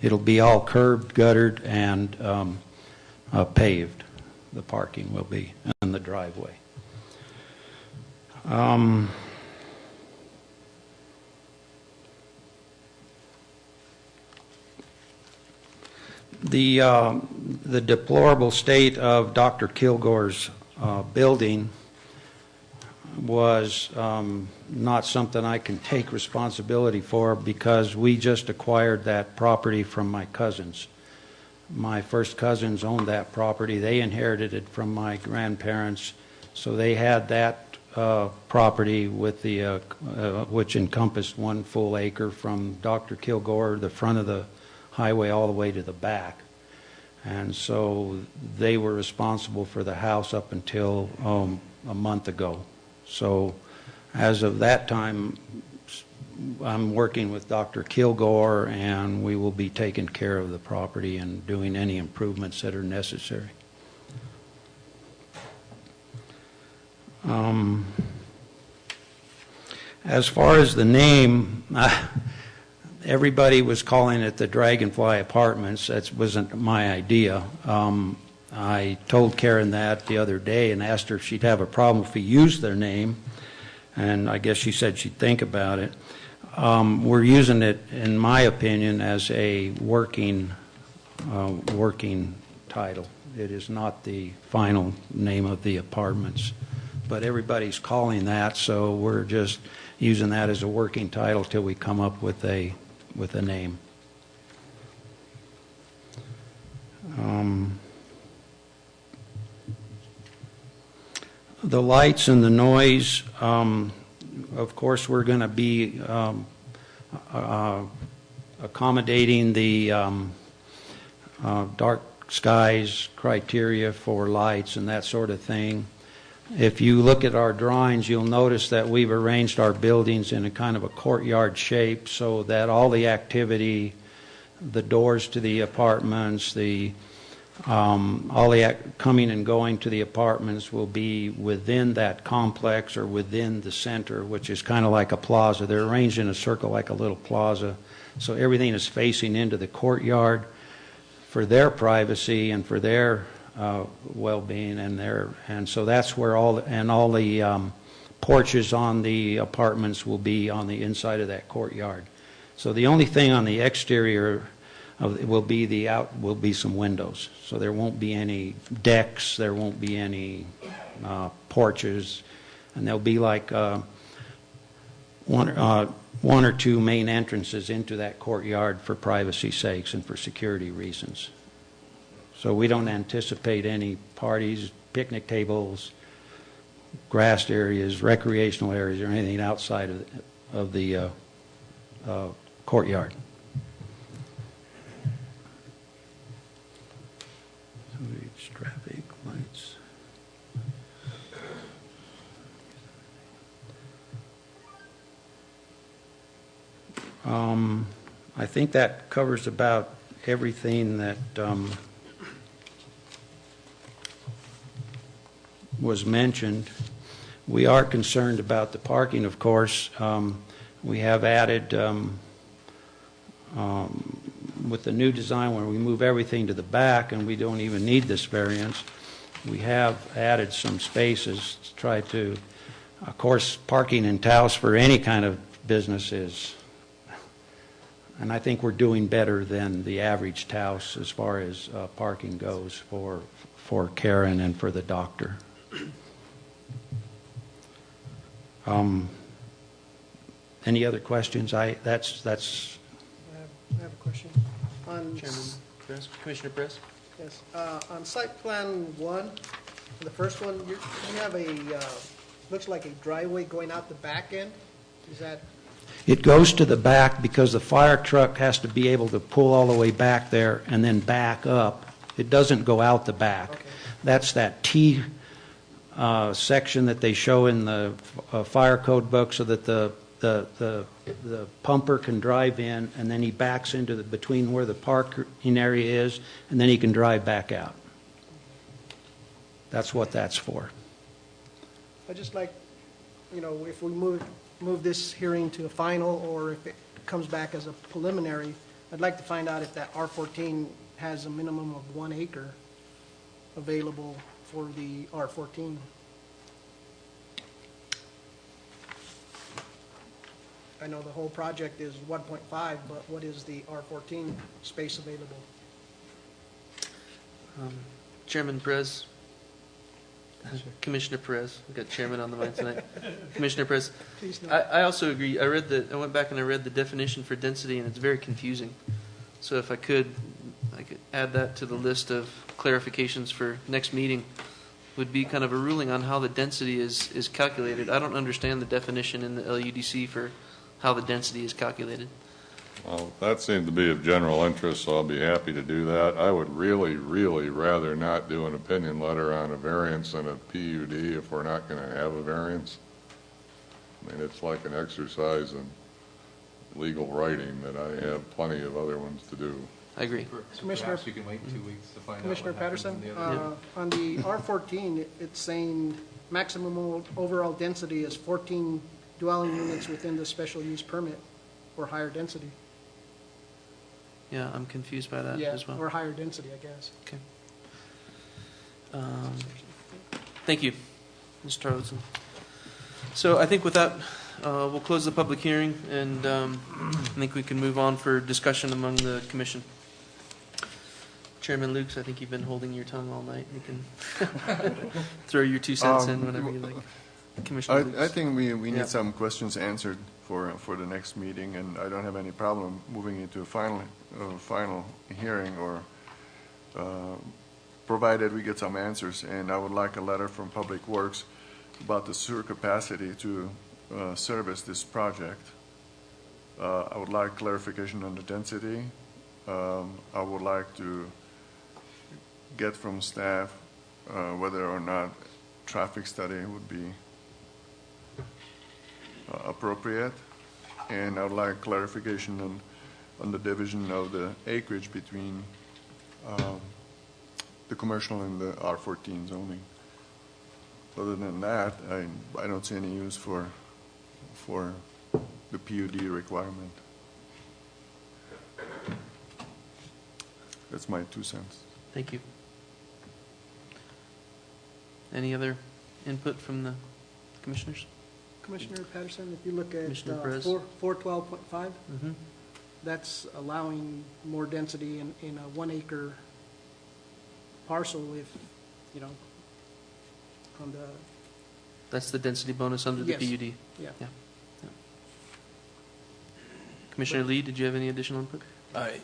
It'll be all curbed, guttered, and paved. The parking will be, and the driveway. The deplorable state of Dr. Kilgore's building was not something I can take responsibility for, because we just acquired that property from my cousins. My first cousins owned that property. They inherited it from my grandparents, so they had that property with which encompassed 1 full acre from Dr. Kilgore, the front of the highway, all the way to the back. And so they were responsible for the house up until a month ago. So as of that time, I'm working with Dr. Kilgore, and we will be taking care of the property and doing any improvements that are necessary. As far as the name, everybody was calling it the Dragonfly Apartments. That wasn't my idea. I told Karen that the other day and asked her if she'd have a problem if we used their name, and I guess she said she'd think about it. We're using it, in my opinion, as a working title. It is not the final name of the apartments, but everybody's calling that, so we're just using that as a working title till we come up with a name. The lights and the noise, of course, we're going to be accommodating the dark skies criteria for lights and that sort of thing. If you look at our drawings, you'll notice that we've arranged our buildings in a kind of a courtyard shape so that all the activity, the doors to the apartments, all the coming and going to the apartments will be within that complex or within the center, which is kind of like a plaza. They're arranged in a circle like a little plaza. So everything is facing into the courtyard for their privacy and for their well-being, and so that's where all the porches on the apartments will be on the inside of that courtyard. So the only thing on the exterior of it will be some windows. So there won't be any decks, there won't be any porches, and there'll be like one or two main entrances into that courtyard for privacy sakes and for security reasons. So we don't anticipate any parties, picnic tables, grassed areas, recreational areas, or anything outside of the courtyard. Traffic lights. I think that covers about everything that was mentioned. We are concerned about the parking, of course. We have added, with the new design where we move everything to the back and we don't even need this variance, we have added some spaces to try to, of course, parking in Taos for any kind of business is, and I think we're doing better than the average Taos as far as parking goes for Karen and for the doctor. Any other questions? That's. I have a question. Commissioner Perez? Yes, on site plan 1, the first one, you have a, looks like a driveway going out the back end. Is that? It goes to the back because the fire truck has to be able to pull all the way back there and then back up. It doesn't go out the back. Okay. That's that T section that they show in the fire code book so that the pumper can drive in, and then he backs into between where the parking area is, and then he can drive back out. That's what that's for. I just like, if we move this hearing to a final, or if it comes back as a preliminary, I'd like to find out if that R14 has a minimum of 1 acre available for the R14. I know the whole project is 1.5, but what is the R14 space available? Chairman Perez? Commissioner Perez. We've got chairman on the line tonight. Commissioner Perez. Please no. I also agree. I went back and I read the definition for density, and it's very confusing. So if I could add that to the list of clarifications for next meeting, would be kind of a ruling on how the density is calculated. I don't understand the definition in the LUDC for how the density is calculated. Well, that seemed to be of general interest, so I'll be happy to do that. I would really, really rather not do an opinion letter on a variance and a PUD if we're not going to have a variance. I mean, it's like an exercise in legal writing that I have plenty of other ones to do. I agree. Commissioner, Perhaps you can wait 2 weeks to find Commissioner out what happens Patterson, in the other. on the R14, it's saying maximum overall density is 14 dwelling units within the special use permit, or higher density. Yeah, I'm confused by that Yeah, as well. or higher density, I guess. Okay. Thank you, Mr. Tarleton. So I think with that, we'll close the public hearing, and I think we can move on for discussion among the commission. Chairman Lukes, I think you've been holding your tongue all night. You can throw your 2 cents in whenever you like. Commissioner Lukes. I think we Yeah. need some questions answered for the next meeting, and I don't have any problem moving into a final hearing, or provided we get some answers. And I would like a letter from Public Works about the sewer capacity to service this project. I would like clarification on the density. I would like to get from staff whether or not traffic study would be appropriate, and I would like clarification on the division of the acreage between the commercial and the R14 zoning. Other than that, I don't see any use for the PUD requirement. That's my 2 cents. Thank you. Any other input from the commissioners? Commissioner Patterson, if you look at Commissioner Perez? 412.5, Mhm. that's allowing more density in a 1 acre parcel if, you know, on the, That's the density bonus under the Yes. PUD. yeah. Yeah. Commissioner Lee, did you have any additional input?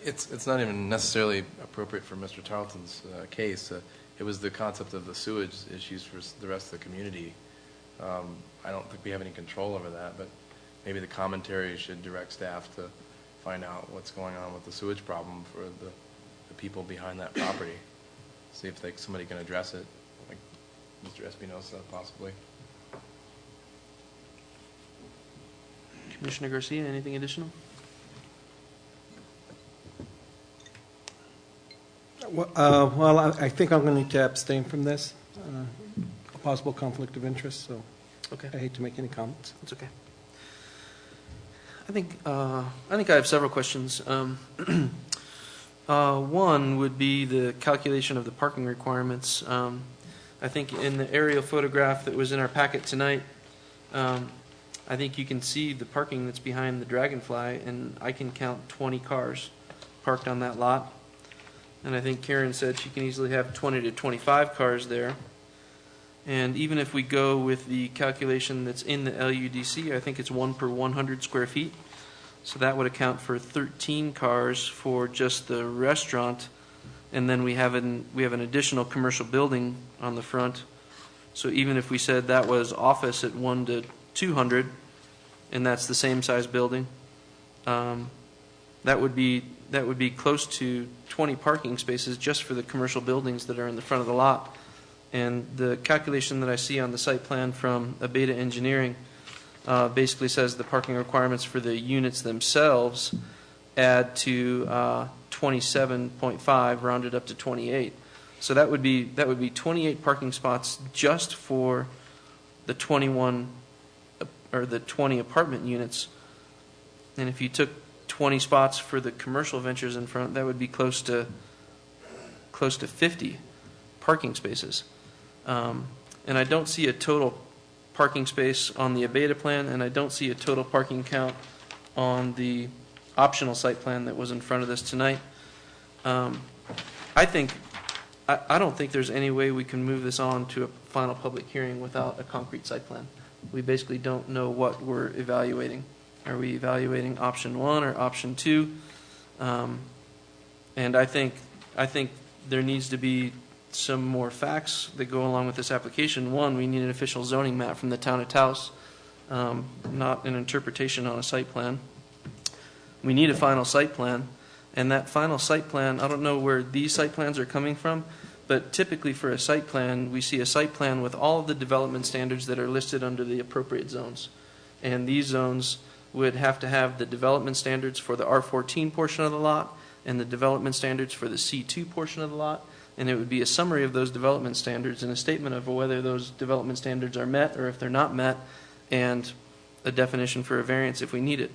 It's not even necessarily appropriate for Mr. Tarleton's case. It was the concept of the sewage issues for the rest of the community. I don't think we have any control over that, but maybe the commentary should direct staff to find out what's going on with the sewage problem for the people behind that property. See if somebody can address it, like Mr. Espinosa possibly. Commissioner Garcia, anything additional? Well, I think I'm going to need to abstain from this, a possible conflict of interest, so Okay. I hate to make any comments. That's okay. I think I have several questions. One would be the calculation of the parking requirements. I think in the aerial photograph that was in our packet tonight, I think you can see the parking that's behind the Dragonfly, and I can count 20 cars parked on that lot. And I think Karen said she can easily have 20 to 25 cars there. And even if we go with the calculation that's in the LUDC, I think it's 1 per 100 square feet. So that would account for 13 cars for just the restaurant. And then we have an additional commercial building on the front. So even if we said that was office at 1 to 200, and that's the same size building, that would be close to 20 parking spaces just for the commercial buildings that are in the front of the lot. And the calculation that I see on the site plan from Abeta Engineering basically says the parking requirements for the units themselves add to 27.5, rounded up to 28. So that would be 28 parking spots just for the 21 or the 20 apartment units. And if you took 20 spots for the commercial ventures in front, that would be close to 50 parking spaces. And I don't see a total parking space on the Abeta plan, and I don't see a total parking count on the optional site plan that was in front of us tonight. I don't think there's any way we can move this on to a final public hearing without a concrete site plan. We basically don't know what we're evaluating. Are we evaluating option 1 or option 2? And I think there needs to be some more facts that go along with this application. One, we need an official zoning map from the town of Taos, not an interpretation on a site plan. We need a final site plan, and that final site plan, I don't know where these site plans are coming from, but typically for a site plan, we see a site plan with all of the development standards that are listed under the appropriate zones. And these zones would have to have the development standards for the R14 portion of the lot and the development standards for the C2 portion of the lot. And it would be a summary of those development standards and a statement of whether those development standards are met or if they're not met, and a definition for a variance if we need it.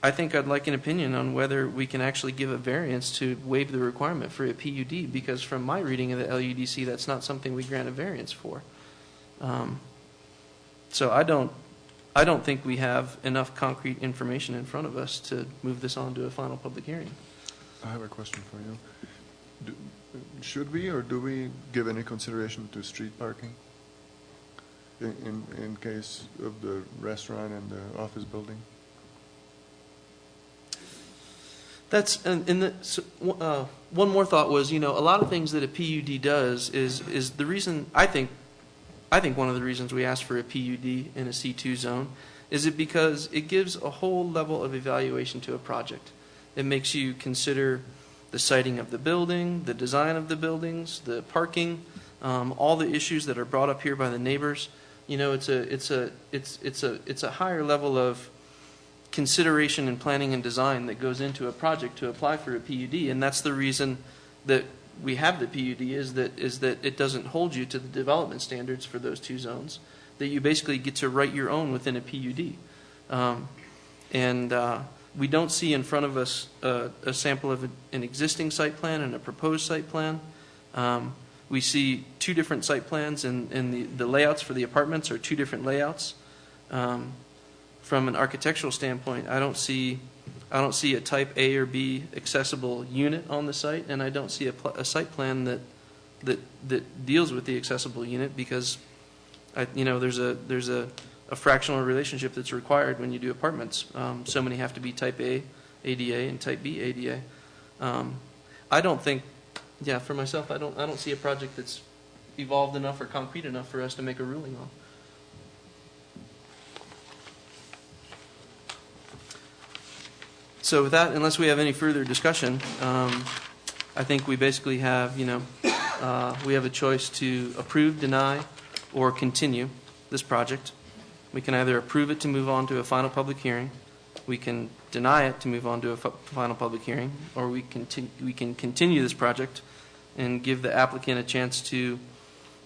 I think I'd like an opinion on whether we can actually give a variance to waive the requirement for a PUD, because from my reading of the LUDC, that's not something we grant a variance for. So I don't think we have enough concrete information in front of us to move this on to a final public hearing. I have a question for you. Should we or do we give any consideration to street parking in case of the restaurant and the office building? That's one more thought was, a lot of things that a PUD does is the reason I think one of the reasons we ask for a PUD in a C2 zone is it because it gives a whole level of evaluation to a project. It makes you consider the siting of the building, the design of the buildings, the parking, all the issues that are brought up here by the neighbors. It's a higher level of consideration and planning and design that goes into a project to apply for a PUD, and that's the reason that we have the PUD is that it doesn't hold you to the development standards for those two zones, that you basically get to write your own within a PUD. We don't see in front of us a sample of an existing site plan and a proposed site plan, we see two different site plans, and the layouts for the apartments are two different layouts. From an architectural standpoint, I don't see a type A or B accessible unit on the site, and I don't see a site plan that deals with the accessible unit, because there's a fractional relationship that's required when you do apartments. So many have to be type A ADA and type B ADA. I don't think, for myself, I don't see a project that's evolved enough or concrete enough for us to make a ruling on. So with that, unless we have any further discussion, I think we basically have, we have a choice to approve, deny, or continue this project. We can either approve it to move on to a final public hearing, we can deny it to move on to a final public hearing, or we can continue this project and give the applicant a chance to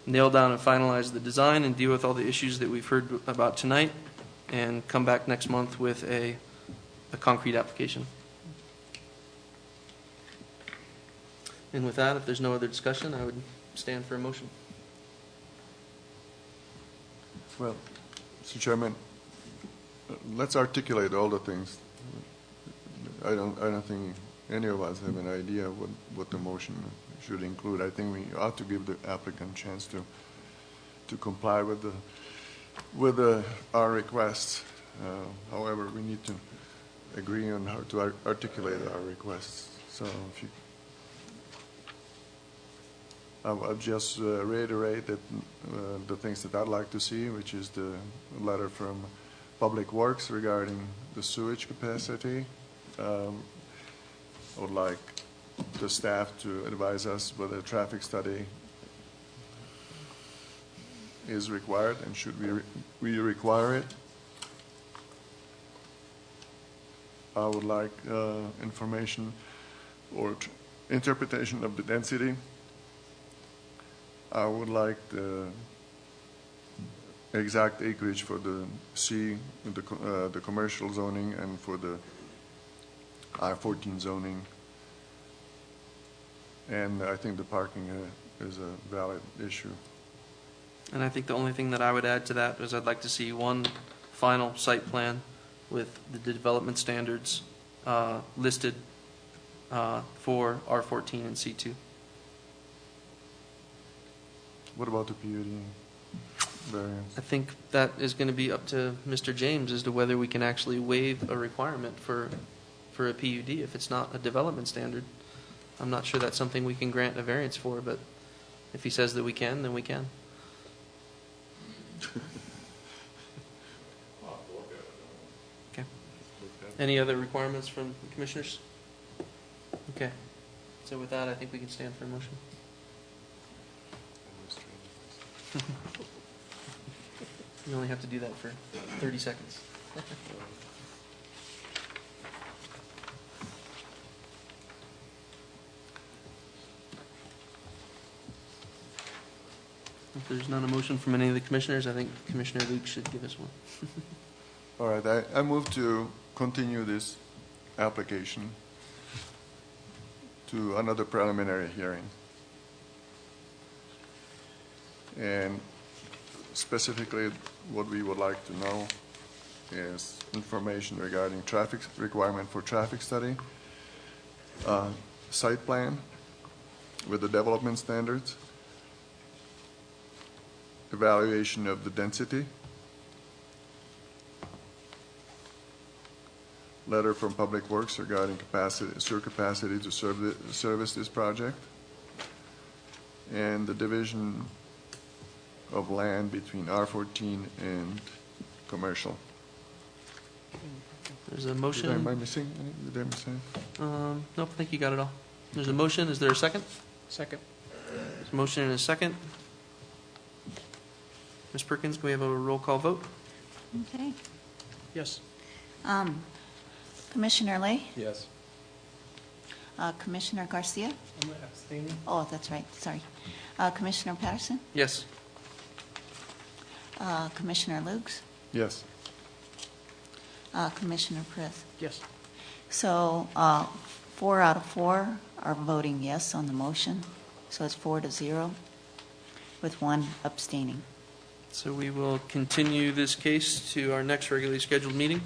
nail down and finalize the design and deal with all the issues that we've heard about tonight, and come back next month with a concrete application. And with that, if there's no other discussion, I would stand for a motion. Well, Mr. Chairman, let's articulate all the things. I don't think any of us have an idea what the motion should include. I think we ought to give the applicant a chance to comply with our requests. However, we need to agree on how to articulate our requests. So if you, I'll just reiterate that the things that I'd like to see, which is the letter from Public Works regarding the sewage capacity. I would like the staff to advise us whether a traffic study is required, and should we require it. I would like information or interpretation of the density. I would like the exact acreage for the C, the commercial zoning, and for the I-14 zoning. And I think the parking is a valid issue. And I think the only thing that I would add to that is I'd like to see one final site plan with the development standards listed for R14 and C2. What about the PUD variance? I think that is going to be up to Mr. James as to whether we can actually waive a requirement for a PUD if it's not a development standard. I'm not sure that's something we can grant a variance for, but if he says that we can, then we can. Okay. Any other requirements from commissioners? Okay. So with that, I think we can stand for a motion. You only have to do that for 30 seconds. If there's not a motion from any of the commissioners, I think Commissioner Luke should give us one. All right, I move to continue this application to another preliminary hearing. And specifically, what we would like to know is information regarding traffic requirement for traffic study, site plan with the development standards, evaluation of the density, letter from Public Works regarding sewer capacity to service this project, and the division of land between R14 and commercial. There's a motion. Am I missing any? Did I miss any? Nope, I think you got it all. There's a motion. Is there a second? Second. There's a motion and a second. Ms. Perkins, can we have a roll call vote? Okay. Yes. Commissioner Lay? Yes. Commissioner Garcia? I'm abstaining. Oh, that's right, sorry. Commissioner Patterson? Yes. Commissioner Lukes? Yes. Commissioner Press? Yes. So 4 out of 4 are voting yes on the motion, so it's 4-0. with 1 abstaining. So we will continue this case to our next regularly scheduled meeting.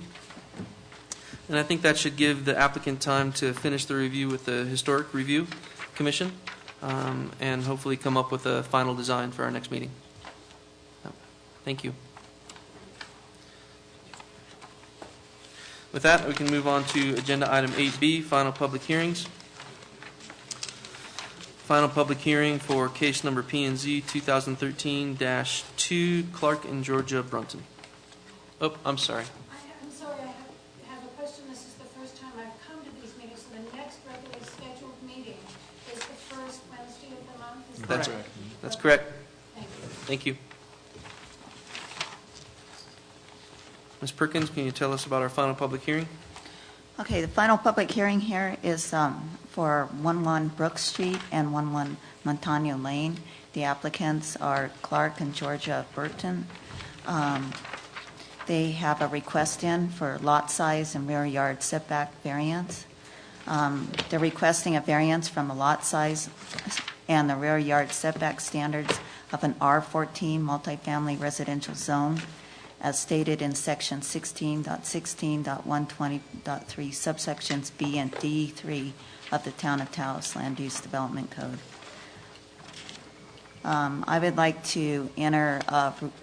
And I think that should give the applicant time to finish the review with the Historic Review Commission, and hopefully come up with a final design for our next meeting. Thank you. With that, we can move on to agenda item 8B, final public hearings. Final public hearing for case number P&Z 2013-2, Clark and Georgia Brunton. Oh, I'm sorry. I'm sorry, I have a question. This is the first time I've come to these meetings, so the next regularly scheduled meeting is the first Wednesday of the month? Is that That's right? That's correct. Thank you. Thank you. Ms. Perkins, can you tell us about our final public hearing? Okay, the final public hearing here is for 11 Brook Street and 11 Montano Lane. The applicants are Clark and Georgia Burton. They have a request in for lot size and rear yard setback variance. They're requesting a variance from the lot size and the rear yard setback standards of an R14 multifamily residential zone, as stated in section 16.16.120.3 subsections B and D3 of the Town of Taos Land Use Development Code. I would like to enter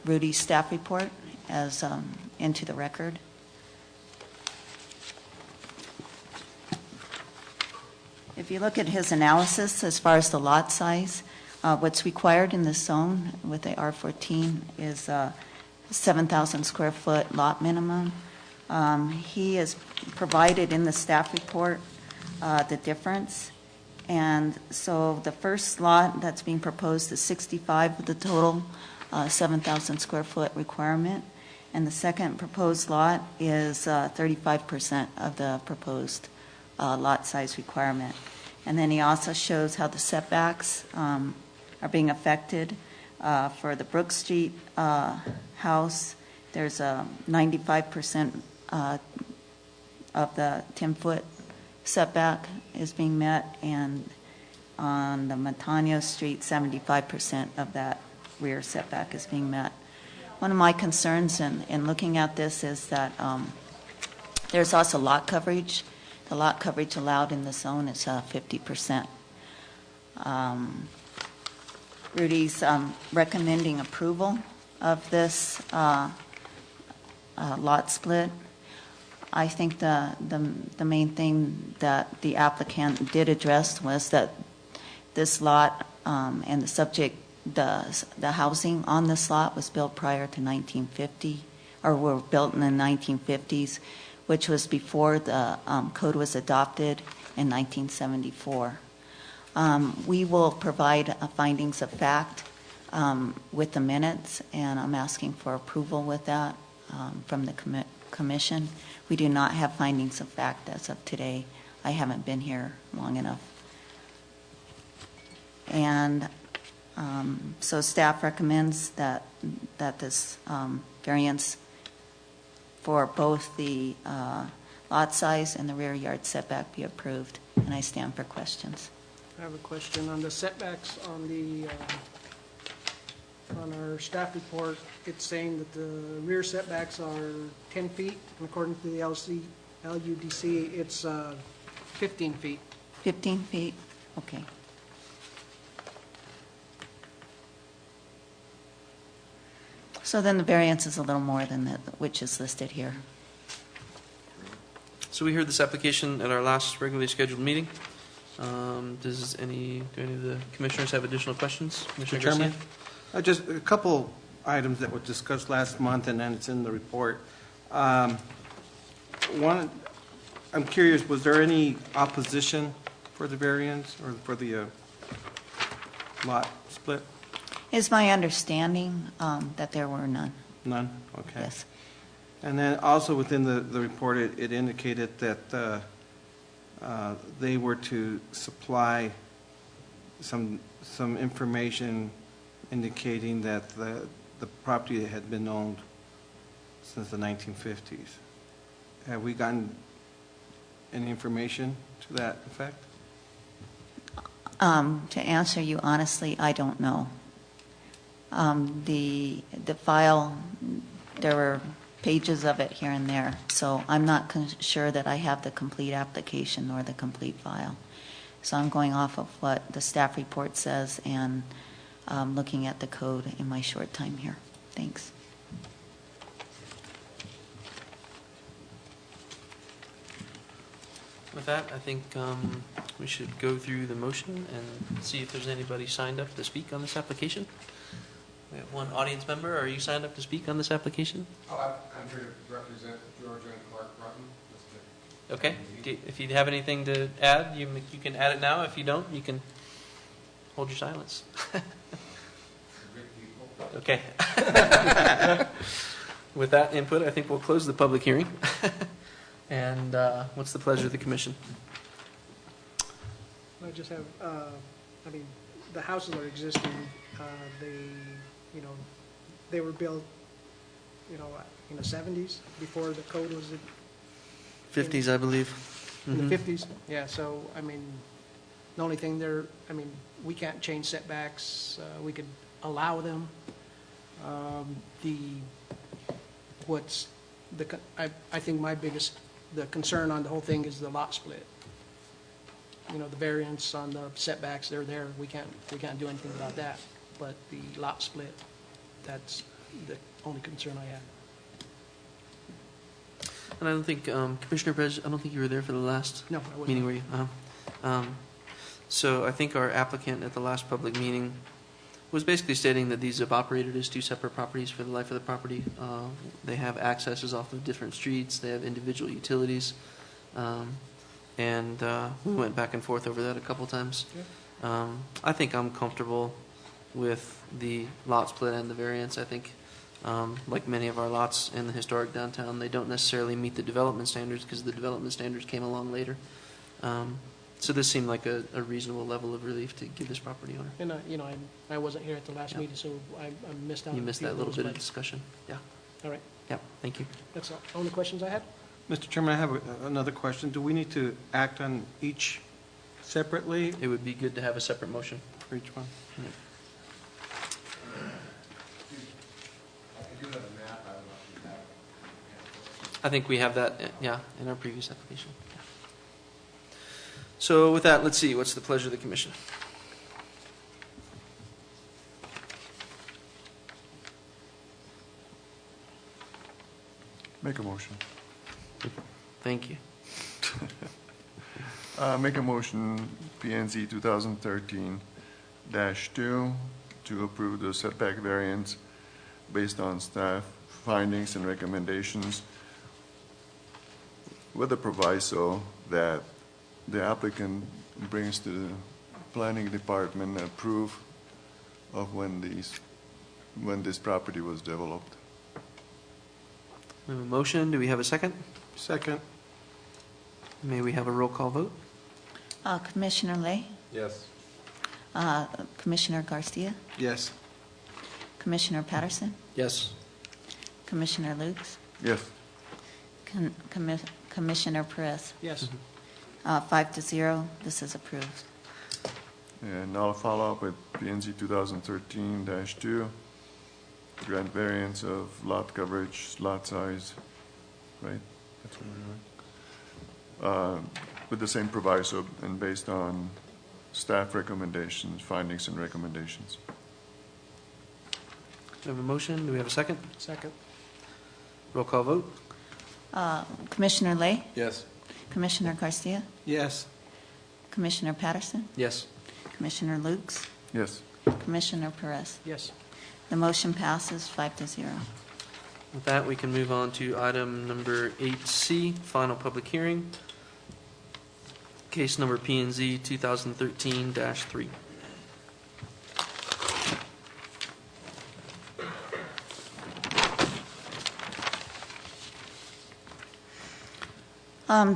Rudy's staff report as into the record. If you look at his analysis as far as the lot size, what's required in this zone with the R14 is 7,000 square foot lot minimum. He has provided in the staff report the difference. And so the first lot that's being proposed is 65 of the total 7,000 square foot requirement. And the second proposed lot is 35% of the proposed lot size requirement. And then he also shows how the setbacks are being affected. For the Brook Street house, there's a 95% of the 10-foot setback is being met, and on the Montano Street, 75% of that rear setback is being met. One of my concerns in looking at this is that there's also lot coverage. The lot coverage allowed in the zone is 50%. Rudy's recommending approval of this lot split. I think the main thing that the applicant did address was that this lot and the subject, the housing on this lot was built prior to 1950, or were built in the 1950s, which was before the code was adopted in 1974. We will provide findings of fact with the minutes, and I'm asking for approval with that from the commission. We do not have findings of fact as of today. I haven't been here long enough. And so staff recommends that this variance for both the lot size and the rear yard setback be approved, and I stand for questions. I have a question on the setbacks on the, on our staff report. It's saying that the rear setbacks are 10 feet, and according to the LUDC, it's 15 feet. 15 feet? Okay. So then the variance is a little more than that, which is listed here. So we heard this application at our last regularly scheduled meeting. Do any of the commissioners have additional questions? Commissioner Mr. Chairman, Garcia? just a couple items that were discussed last month, and then it's in the report. One, I'm curious, was there any opposition for the variance or for the lot split? It's my understanding that there were none. None? Okay. Yes. And then also within the report, it indicated that they were to supply some information indicating that the property had been owned since the 1950s. Have we gotten any information to that effect? To answer you honestly, I don't know. The file, there were pages of it here and there, so I'm not sure that I have the complete application or the complete file. So I'm going off of what the staff report says and looking at the code in my short time here. Thanks. With that, I think we should go through the motion and see if there's anybody signed up to speak on this application. We have one audience member. Are you signed up to speak on this application? Oh, I'm here to represent Georgia and Clark Broughton. Okay. If you have anything to add, you can add it now. If you don't, you can hold your silence. Okay. With that input, I think we'll close the public hearing. And what's the pleasure of the commission? I just have, the houses are existing, they were built, in the 70s, before the code was 50s, I believe. in the 50s. Yeah, so, the only thing we can't change setbacks, we could allow them. I think the concern on the whole thing is the lot split. The variance on the setbacks, they're there. We can't do anything about that. But the lot split, that's the only concern I have. And I don't think, Commissioner Perez, I don't think you were there for the last No, I wasn't. meeting, were you? So I think our applicant at the last public meeting was basically stating that these have operated as two separate properties for the life of the property. They have accesses off of different streets. They have individual utilities. And we went back and forth over that a couple times. Yeah. I think I'm comfortable with the lot split and the variance. I think, like many of our lots in the historic downtown, they don't necessarily meet the development standards because the development standards came along later. So this seemed like a reasonable level of relief to give this property owner. And, I wasn't here at the last meeting, so I missed out. You on a missed few that little those, bit of but- discussion. Yeah. All right, Yeah. Thank you. that's all. Only questions I had? Mr. Chairman, I have another question. Do we need to act on each separately It would be good to have a separate motion. for each one? I do have a map. I don't know if you have it. I think we have that, yeah, in our previous application. Yeah. So with that, let's see, what's the pleasure of the commission? Make a motion. Thank you. Make a motion, PNZ 2013-2, to approve the setback variance based on staff findings and recommendations with the proviso that the applicant brings to the planning department a proof of when this property was developed. We have a motion. Do we have a second? Second. May we have a roll call vote? Commissioner Lay, Yes. Commissioner Garcia, Yes. Commissioner Patterson, Yes. Commissioner Lukes, Yes. Commissioner Perez. Yes. 5-0, this is approved. And I'll follow up with PNZ 2013-2, grant variance of lot coverage, lot size, right? That's what we're doing. With the same proviso and based on staff recommendations, findings and recommendations. We have a motion. Do we have a second? Second. Roll call vote? Commissioner Lay, Yes. Commissioner Garcia, Yes. Commissioner Patterson, Yes. Commissioner Lukes, Yes. Commissioner Perez. Yes. The motion passes 5-0. With that, we can move on to item number 8C, final public hearing. Case number PNZ 2013-3.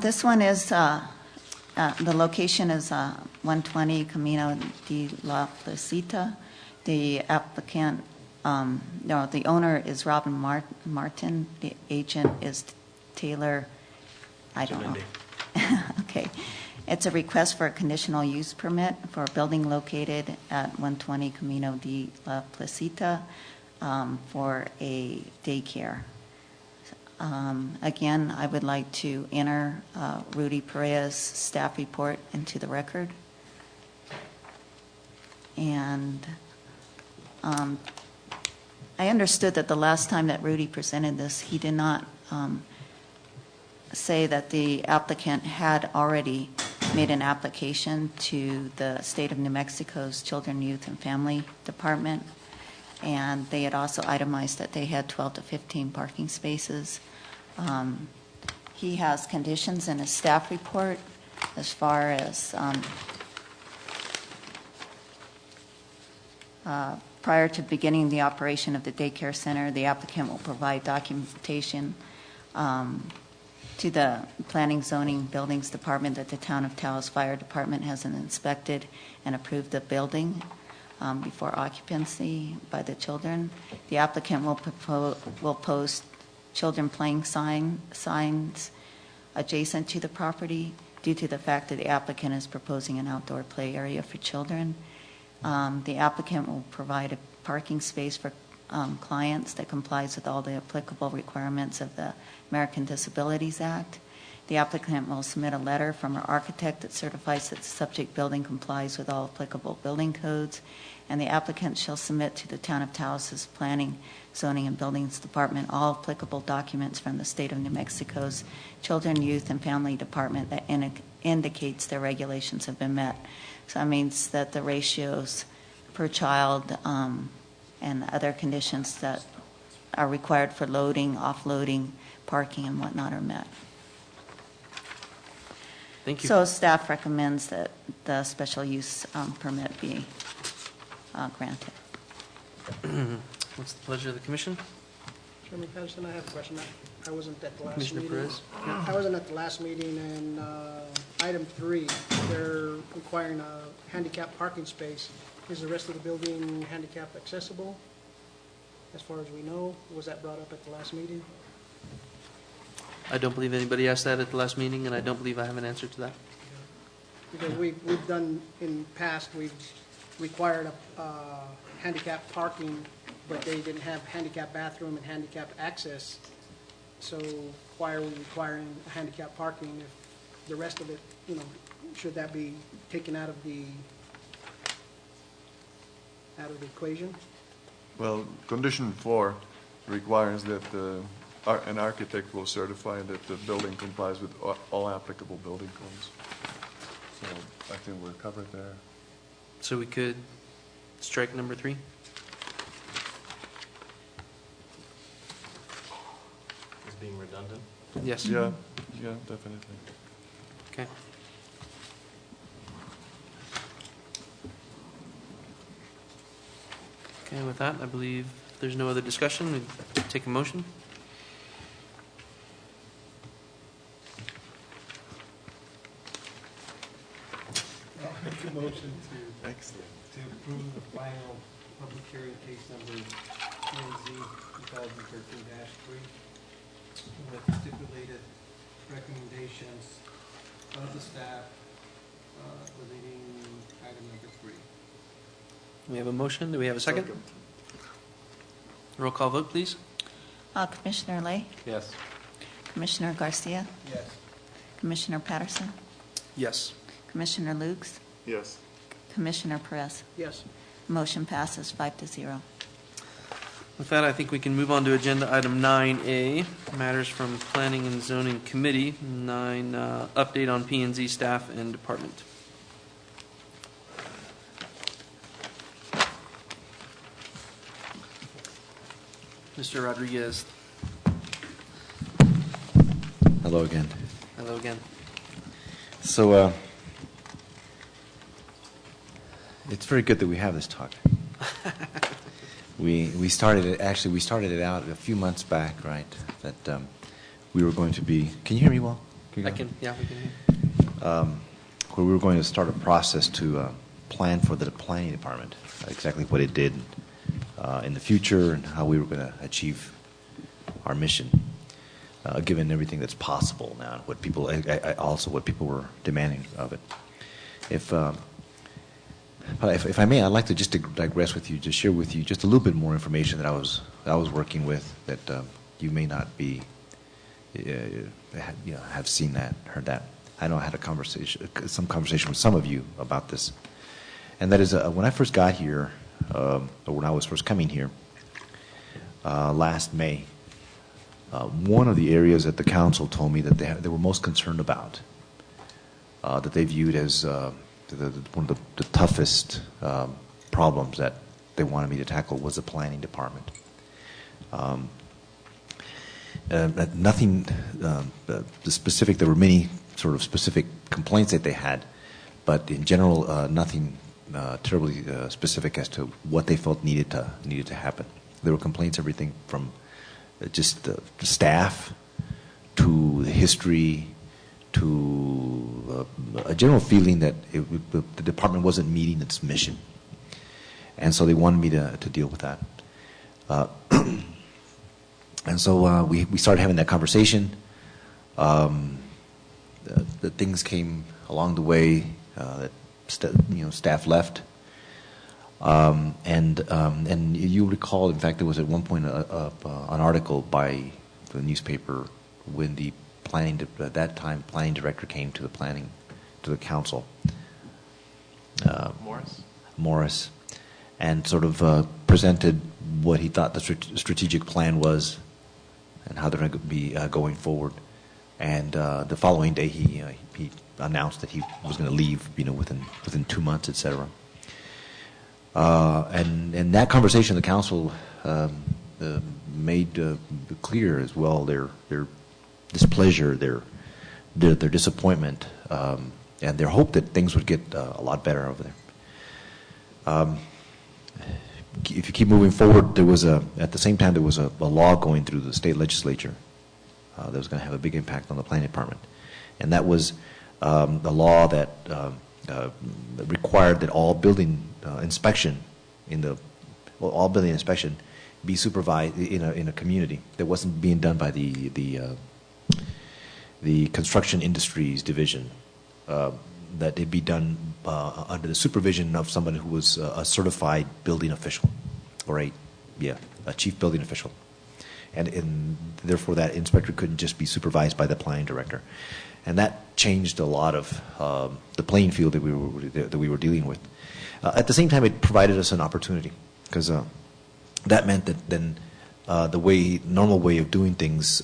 This one is, the location is 120 Camino de la Placita. The applicant, the owner is Robin Martin. The agent is Taylor, I don't know. Okay. It's a request for a conditional use permit for a building located at 120 Camino de la Placita for a daycare. Again, I would like to enter Rudy Perea's staff report into the record. And I understood that the last time that Rudy presented this, he did not say that the applicant had already made an application to the state of New Mexico's Children, Youth, and Family Department, and they had also itemized that they had 12 to 15 parking spaces. He has conditions in his staff report as far as prior to beginning the operation of the daycare center, the applicant will provide documentation to the Planning, Zoning, Buildings Department that the Town of Taos Fire Department has inspected and approved the building before occupancy by the children. The applicant will post children playing signs adjacent to the property due to the fact that the applicant is proposing an outdoor play area for children. The applicant will provide a parking space for clients that complies with all the applicable requirements of the American Disabilities Act. The applicant will submit a letter from our architect that certifies that the subject building complies with all applicable building codes, and the applicant shall submit to the Town of Taos' Planning, Zoning, and Buildings Department all applicable documents from the state of New Mexico's Children, Youth, and Family Department that indicates their regulations have been met. So that means that the ratios per child and other conditions that are required for loading, offloading, parking, and whatnot are met. Thank you. So staff recommends that the special use permit be granted. What's the pleasure of the commission? Chairman Patterson, I have a question. I wasn't at the last Commissioner meeting. Perez? I wasn't at the last meeting, and item 3, they're requiring a handicap parking space. Is the rest of the building handicap accessible? As far as we know, was that brought up at the last meeting? I don't believe anybody asked that at the last meeting, and I don't believe I have an answer to that. Because we've done, in past, we've required a handicap parking, but they didn't have handicap bathroom and handicap access. So why are we requiring handicap parking if the rest of it, should that be taken out of the equation? Well, condition 4 requires that an architect will certify that the building complies with all applicable building codes. So I think we're covered there. So we could strike number 3? Is being redundant? Yes. Yeah, definitely. Okay. Okay, with that, I believe there's no other discussion. We take a motion. I'll make a motion Excellent. to approve the final public hearing case number PNZ 2013-3 with stipulated recommendations of the staff relating item number 3. We have a motion. Do we have a second? Roll call vote, please. Commissioner Lay, Yes. Commissioner Garcia, Yes. Commissioner Patterson, Yes. Commissioner Lukes, Yes. Commissioner Perez. Yes. Motion passes 5-0. With that, I think we can move on to agenda item 9A, matters from Planning and Zoning Committee. 9, update on P&Z staff and department. Mr. Rodriguez. Hello again. Hello again. So, it's very good that we have this talk. We started it out a few months back, right? That we were going to be. Can you hear me well? I can. Yeah, we can hear. Where we were going to start a process to plan for the planning department, exactly what it did in the future and how we were going to achieve our mission. given everything that's possible now, and what people, also what people were demanding of it. If I may, I'd like to just to digress with you, to share with you just a little bit more information that I was working with that you may not be, have seen that, heard that. I know I had some conversation with some of you about this, and that is when I first got here, or when I was first coming here last May. One of the areas that the council told me that they were most concerned about, that they viewed as one of the toughest problems that they wanted me to tackle, was the planning department. Nothing specific. There were many sort of specific complaints that they had, but in general, nothing terribly specific as to what they felt needed to happen. There were complaints, everything from just the staff to the history to a general feeling that the department wasn't meeting its mission. And so they wanted me to deal with that. And so we started having that conversation. The things came along the way that staff left. And you recall, in fact, there was at one point an article by the newspaper when the at that time planning director came to the council. Morris, and sort of presented what he thought the strategic plan was and how they're going to be going forward. And the following day, he announced that he was going to leave, within 2 months, etc. And in that conversation, the council made clear as well their displeasure, their disappointment, and their hope that things would get a lot better over there. If you keep moving forward, at the same time there was a law going through the state legislature that was going to have a big impact on the planning department, and that was the law that required that all building inspection all building inspection be supervised in a community that wasn't being done by the construction industries division, that it be done under the supervision of someone who was a certified building official, or a chief building official, and therefore that inspector couldn't just be supervised by the planning director, and that changed a lot of the playing field that we were dealing with. At the same time, it provided us an opportunity, because that meant that then the normal way of doing things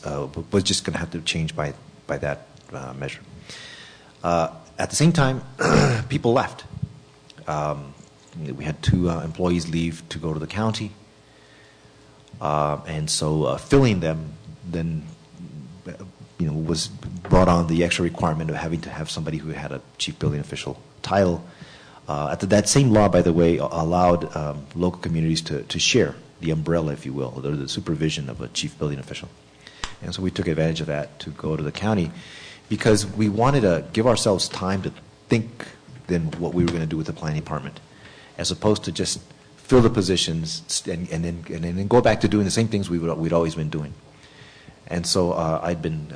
was just going to have to change by that measure. At the same time, people left. We had 2 employees leave to go to the county, and so filling them then was brought on the extra requirement of having to have somebody who had a chief building official title. That same law, by the way, allowed local communities to share the umbrella, if you will, the supervision of a chief building official. And so we took advantage of that to go to the county, because we wanted to give ourselves time to think then what we were going to do with the planning department, as opposed to just fill the positions and then go back to doing the same things we'd always been doing. And so I'd been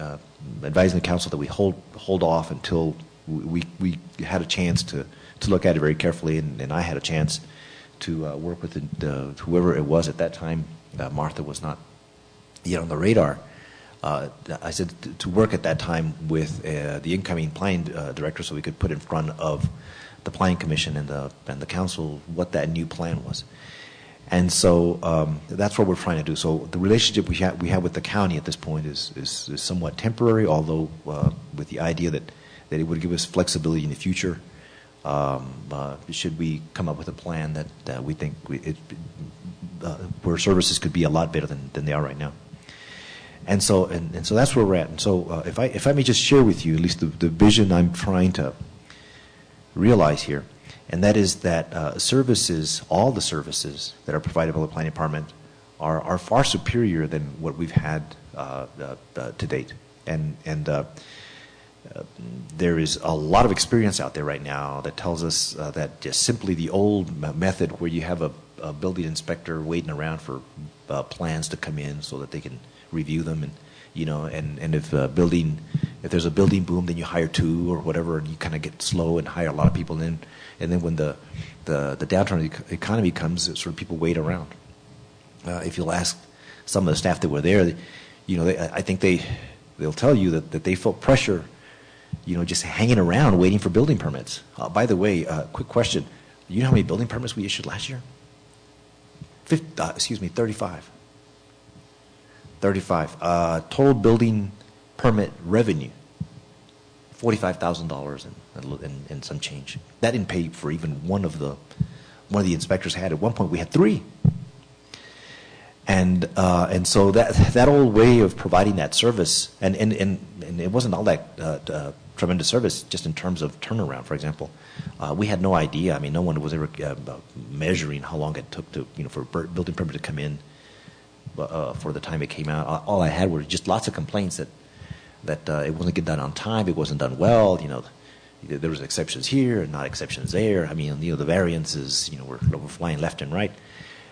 advising the council that we hold off until we had a chance to look at it very carefully, and I had a chance to work with whoever it was at that time. Martha was not yet on the radar. I said to work at that time with the incoming planning director, so we could put in front of the planning commission and the council what that new plan was. And so that's what we're trying to do. So the relationship we have with the county at this point is somewhat temporary, although with the idea that it would give us flexibility in the future. Should we come up with a plan that we think where services could be a lot better than they are right now. And so that's where we're at. And so if I may just share with you at least the vision I'm trying to realize here, and that is that all the services that are provided by the planning department are far superior than what we've had to date. And there is a lot of experience out there right now that tells us that just simply the old method where you have a building inspector waiting around for plans to come in so that they can review them and if there's a building boom, then you hire two or whatever, and you kind of get slow and hire a lot of people, and then when the downturn of the economy comes, sort of people wait around. If you'll ask some of the staff that were there, I think they'll tell you that they felt pressure, just hanging around waiting for building permits. By the way, quick question: do you know how many building permits we issued last year? 35. 35. Total building permit revenue, $45,000 and some change. That didn't pay for even one of the inspectors had. At one point, we had 3. And so that old way of providing that service, and it wasn't all that tremendous service just in terms of turnaround. For example, we had no idea. I mean, no one was ever measuring how long it took for a building permit to come in for the time it came out. All I had were just lots of complaints that it wasn't getting done on time, it wasn't done well. There was exceptions here and not exceptions there. I mean, the variances, were flying left and right.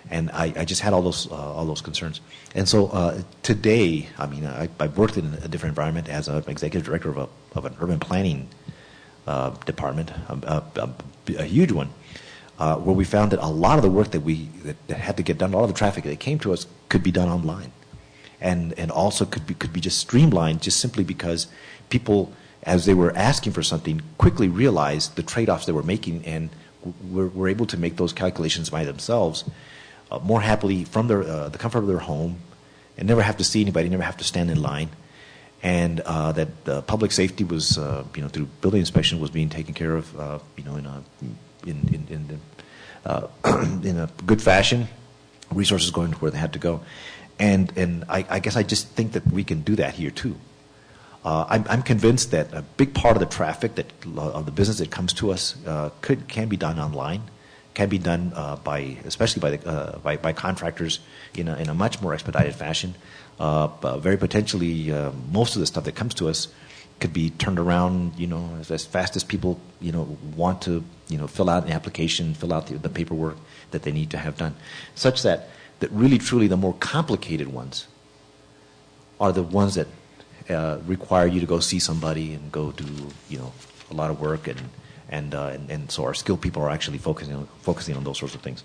And I just had all those concerns. And so today, I mean, I've worked in a different environment as an executive director of an urban planning department, a huge one, where we found that a lot of the work that had to get done, all of the traffic that came to us could be done online, and also could be just streamlined, just simply because people, as they were asking for something, quickly realized the trade-offs they were making, and were able to make those calculations by themselves. More happily from the comfort of their home, and never have to see anybody, never have to stand in line, and that public safety was, through building inspection, was being taken care of, in a good fashion, resources going to where they had to go, and I guess I just think that we can do that here too. I'm convinced that a big part of the traffic of the business that comes to us can be done online. Can be done especially by contractors in a much more expedited fashion. Very potentially, most of the stuff that comes to us could be turned around, as fast as people, want to, fill out an application, fill out the paperwork that they need to have done, such that really truly the more complicated ones are the ones that require you to go see somebody and go do, a lot of work, and so our skilled people are actually focusing on those sorts of things.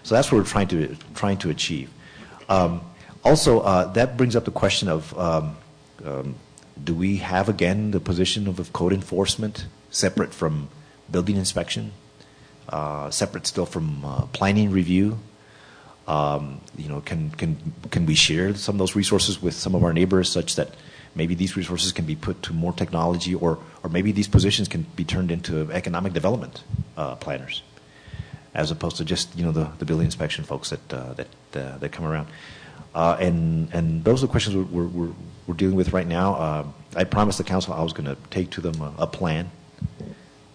So that's what we're trying to achieve. Also, that brings up the question of do we have again the position of code enforcement separate from building inspection, separate still from planning review? Can we share some of those resources with some of our neighbors, such that maybe these resources can be put to more technology, or maybe these positions can be turned into economic development planners, as opposed to just the building inspection folks that come around. And those are the questions we're dealing with right now. I promised the council I was going to take to them a plan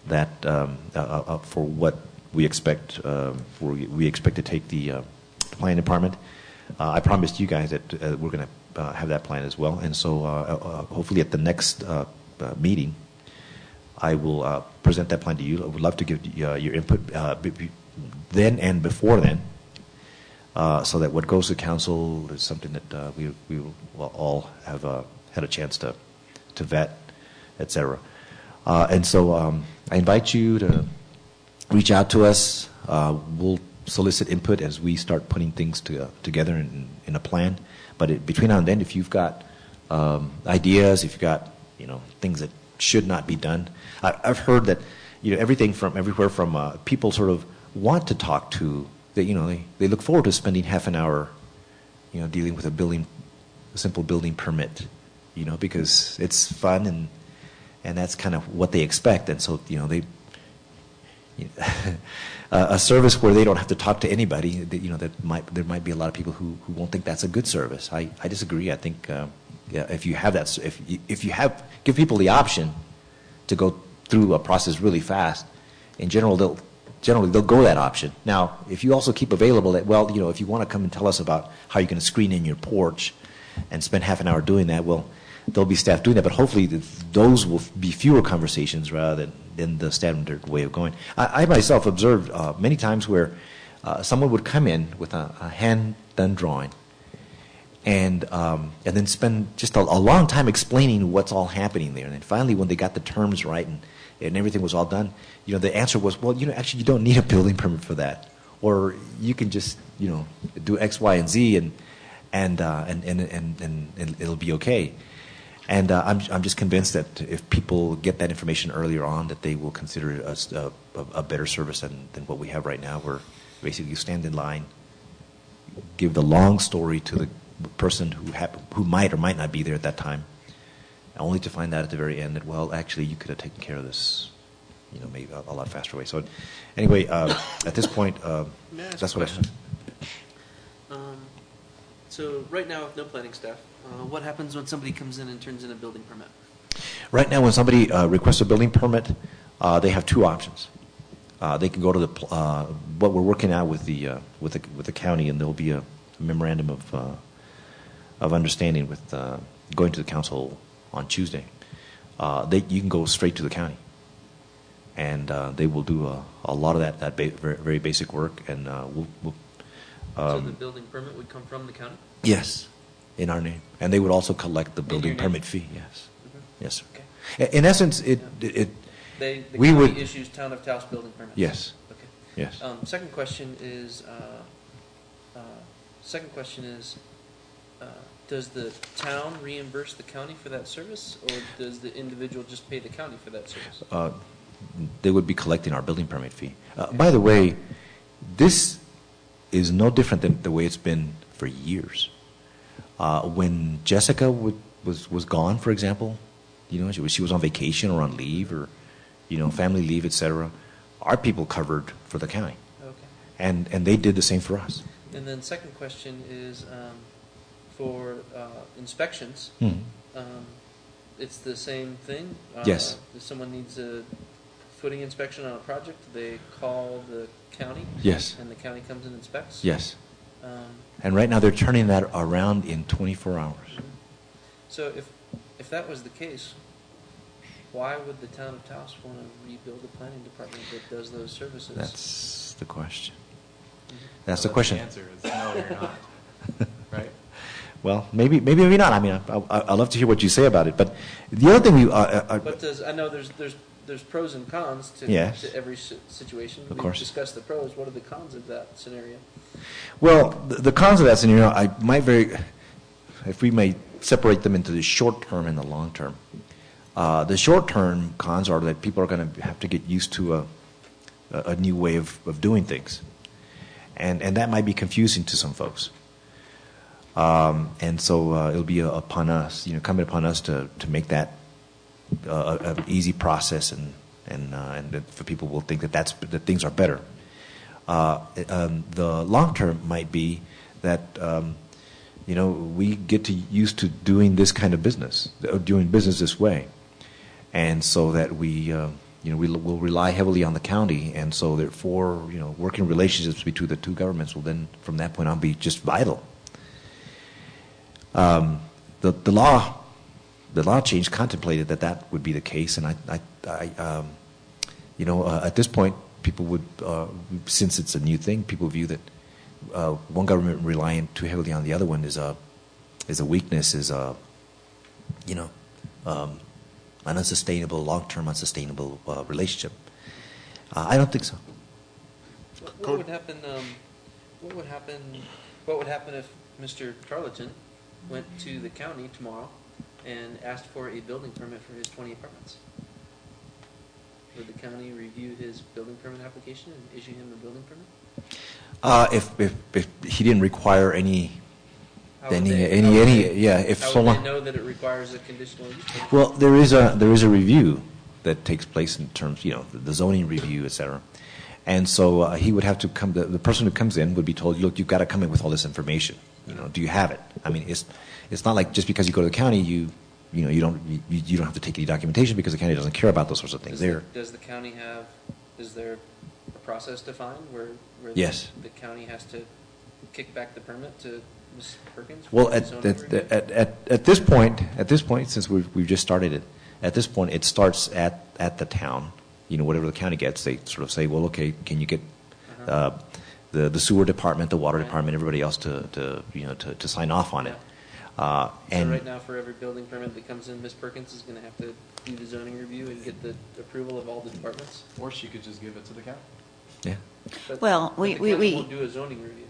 that for what we expect. We expect to take the planning department. I promised you guys that we're going to have that plan as well, and so hopefully at the next meeting, I will present that plan to you. I would love to give your input then and before then, so that what goes to council is something that we will all have had a chance to vet, etc. And so I invite you to reach out to us. We'll solicit input as we start putting things together in a plan. But between now and then, if you've got ideas, if you've got things that should not be done, I've heard that everything from everywhere from people sort of want to talk to that they look forward to spending half an hour dealing with a simple building permit, because it's fun and that's kind of what they expect, and so they a service where they don't have to talk to anybody. There might be a lot of people who won't think that's a good service. I disagree. I think if you have that, if you give people the option to go through a process really fast, in general they'll go that option. Now, if you also keep available that, if you want to come and tell us about how you're going to screen in your porch and spend half an hour doing that, well, there'll be staff doing that, but hopefully those will be fewer conversations rather than the standard way of going. I myself observed many times where someone would come in with a hand-done drawing, and then spend just a long time explaining what's all happening there. And then finally, when they got the terms right and everything was all done, the answer was, well, actually, you don't need a building permit for that, or you can just, do X, Y, and Z, and it'll be okay. And I'm just convinced that if people get that information earlier on, that they will consider it a better service than what we have right now, where basically you stand in line, give the long story to the person who might or might not be there at that time, only to find out at the very end that, well, actually, you could have taken care of this, maybe a lot faster way. So, anyway, at this point, that's what I have. So right now, with no planning staff, what happens when somebody comes in and turns in a building permit? Right now, when somebody requests a building permit, they have two options. They can go to what we're working out with the county, and there'll be a memorandum of understanding with going to the council on Tuesday. You can go straight to the county, and they will do a lot of that very basic work, and we'll. So the building permit would come from the county? Yes, in our name, and they would also collect the building permit fee. Yes, yes, sir. Okay. In essence, The we county would issues town of Taos building permits? Yes. Okay. Yes. Second question is, does the town reimburse the county for that service, or does the individual just pay the county for that service? They would be collecting our building permit fee. By the way, this is no different than the way it's been for years. When Jessica was gone, for example, she was on vacation or on leave or, family leave, etc. Our people covered for the county. Okay. And they did the same for us. And then second question is for inspections. It's the same thing? Yes. If someone needs a footing inspection on a project, they call the county? Yes. And the county comes and inspects? Yes. And right now they're turning that around in 24 hours. So if that was the case, why would the town of Taos want to rebuild a planning department that does those services? That's the question. Mm-hmm. That's the question. The answer is no, you're not. Right? Well, maybe not. I mean, I'd love to hear what you say about it. But the other thing But I know there's pros and cons to every situation. Of course. We discussed the pros. What are the cons of that scenario? Well, the cons of that scenario, if we may separate them into the short term and the long term. The short term cons are that people are going to have to get used to a new way of doing things, and that might be confusing to some folks. And so it'll be upon us, coming upon us to make that an easy process, and that for people will think that that things are better. The long term might be that we get used to doing this kind of business, doing business this way, and so that we will rely heavily on the county, and so therefore working relationships between the two governments will then from that point on be just vital. The law change contemplated that would be the case, and at this point, people would, since it's a new thing, people view that one government relying too heavily on the other one is a weakness, an unsustainable, long-term unsustainable relationship. I don't think so. What would happen? What would happen if Mr. Tarleton went to the county tomorrow and asked for a building permit for his 20 apartments? Would the county review his building permit application and issue him a building permit? If he didn't require any. How would they know that it requires a conditional use permit? Well, there is a review that takes place in terms, the zoning review, et cetera. And so he would have to come. The person who comes in would be told, look, you've got to come in with all this information. Do you have it? I mean, it's not like just because you go to the county, you don't have to take any documentation because the county doesn't care about those sorts of things. Does the county have? Is there a process defined where yes. the county has to kick back the permit to Ms. Perkins? Well, at this point, since we've just started it, at this point it starts at the town. Whatever the county gets, they sort of say, well, okay, can you get the sewer department, the water department, everybody else to sign off on it? Uh, So and right now, for every building permit that comes in, Ms. Perkins is going to have to do the zoning review and get the approval of all the departments? Or she could just give it to the county. yeah. Well, But the county won't do a zoning review.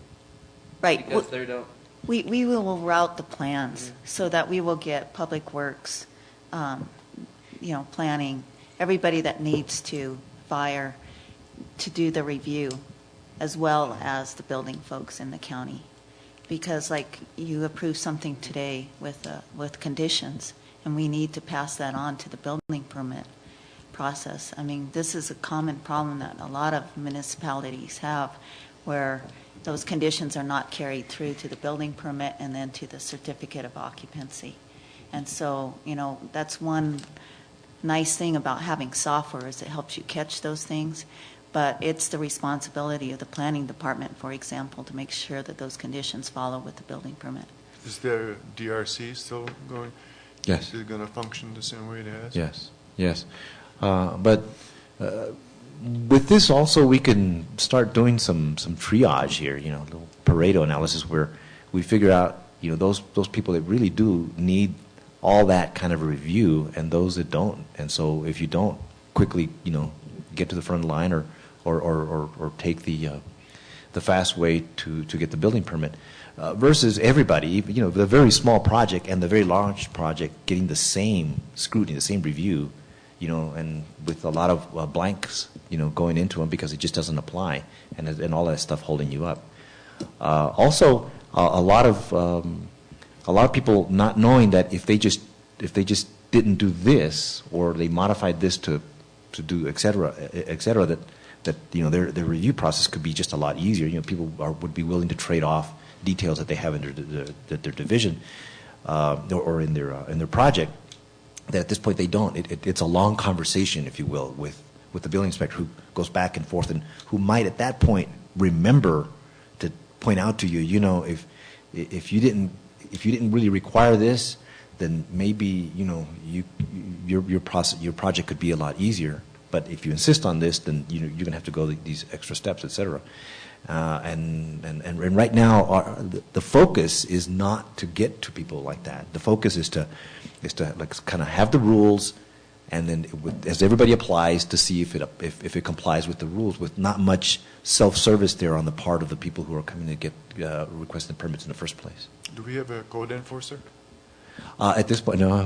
Right. Because they don't. We will route the plans so that we will get Public Works, planning, everybody that needs to, fire, to do the review, as well as the building folks in the county. Because like you approved something today with conditions, and we need to pass that on to the building permit process. I mean, this is a common problem that a lot of municipalities have, where those conditions are not carried through to the building permit and then to the certificate of occupancy. And so, that's one nice thing about having software, is it helps you catch those things. But it's the responsibility of the planning department, for example, to make sure that those conditions follow with the building permit. Is their DRC still going? Yes. Is it going to function the same way it has? Yes, yes. But with this also, we can start doing some triage here, a little Pareto analysis where we figure out, those people that really do need all that kind of a review and those that don't. And so if you don't quickly, get to the front line or take the fast way to get the building permit, versus everybody, the very small project and the very large project getting the same scrutiny, the same review, and with a lot of blanks, going into them because it just doesn't apply, and all that stuff holding you up. Also, a lot of people not knowing that if they just didn't do this, or they modified this to do et cetera, that their review process could be just a lot easier. People would be willing to trade off details that they have in their division or in their project. That at this point they don't. It's a long conversation, if you will, with the building inspector, who goes back and forth and who might at that point remember to point out to you, if you didn't really require this, then maybe your project could be a lot easier. But if you insist on this, then you're going to have to go these extra steps, et cetera. And right now, the focus is not to get to people like that. The focus is to like kind of have the rules, and then as everybody applies, to see if it complies with the rules, with not much self-service there on the part of the people who are coming to get requesting permits in the first place. Do we have a code enforcer? At this point, no.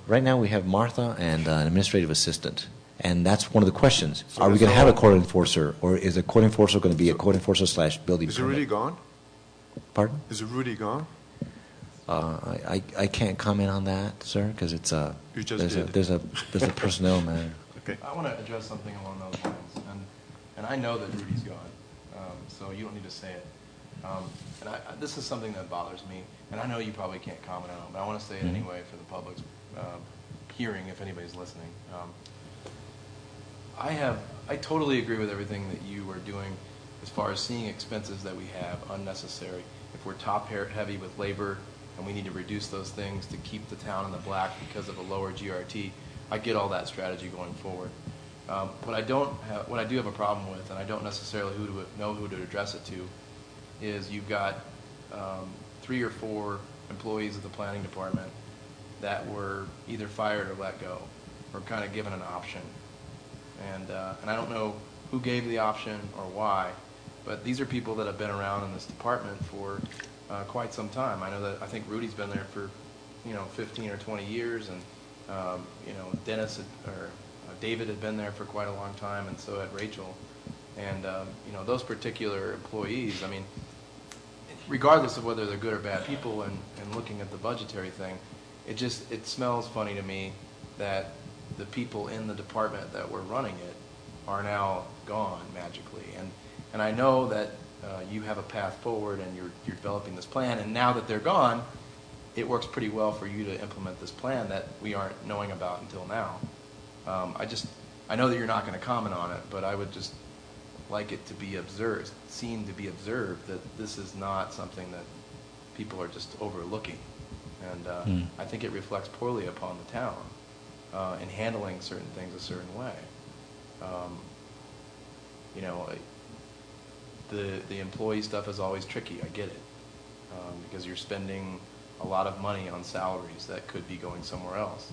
Right now we have Martha and an administrative assistant. And that's one of the questions. So are we going to have a all- code enforcer, or is a code enforcer going to be a code enforcer / building Is permit? Rudy gone? Pardon? Is Rudy gone? I can't comment on that, sir, because it's You just did. there's a personnel matter. Okay. I want to address something along those lines, and I know that Rudy's gone, so you don't need to say it. And this is something that bothers me, and I know you probably can't comment on it, but I want to say it anyway for the public's hearing, if anybody's listening. I totally agree with everything that you are doing as far as seeing expenses that we have unnecessary. If we're top heavy with labor and we need to reduce those things to keep the town in the black because of a lower GRT, I get all that strategy going forward. What I do have a problem with, and I don't necessarily know who to address it to, is you've got 3 or 4 employees of the planning department that were either fired or let go, or kind of given an option. And I don't know who gave the option or why, but these are people that have been around in this department for quite some time. I think Rudy's been there for 15 or 20 years, and David had been there for quite a long time, and so had Rachel. And those particular employees, I mean, regardless of whether they're good or bad people, and looking at the budgetary thing, it smells funny to me that the people in the department that were running it are now gone magically. And I know that you have a path forward, and you're developing this plan, and now that they're gone, it works pretty well for you to implement this plan that we aren't knowing about until now. I know that you're not going to comment on it, but I would just like it to be observed, that this is not something that people are just overlooking. And I think it reflects poorly upon the town in handling certain things a certain way. The employee stuff is always tricky. I get it, because you're spending a lot of money on salaries that could be going somewhere else,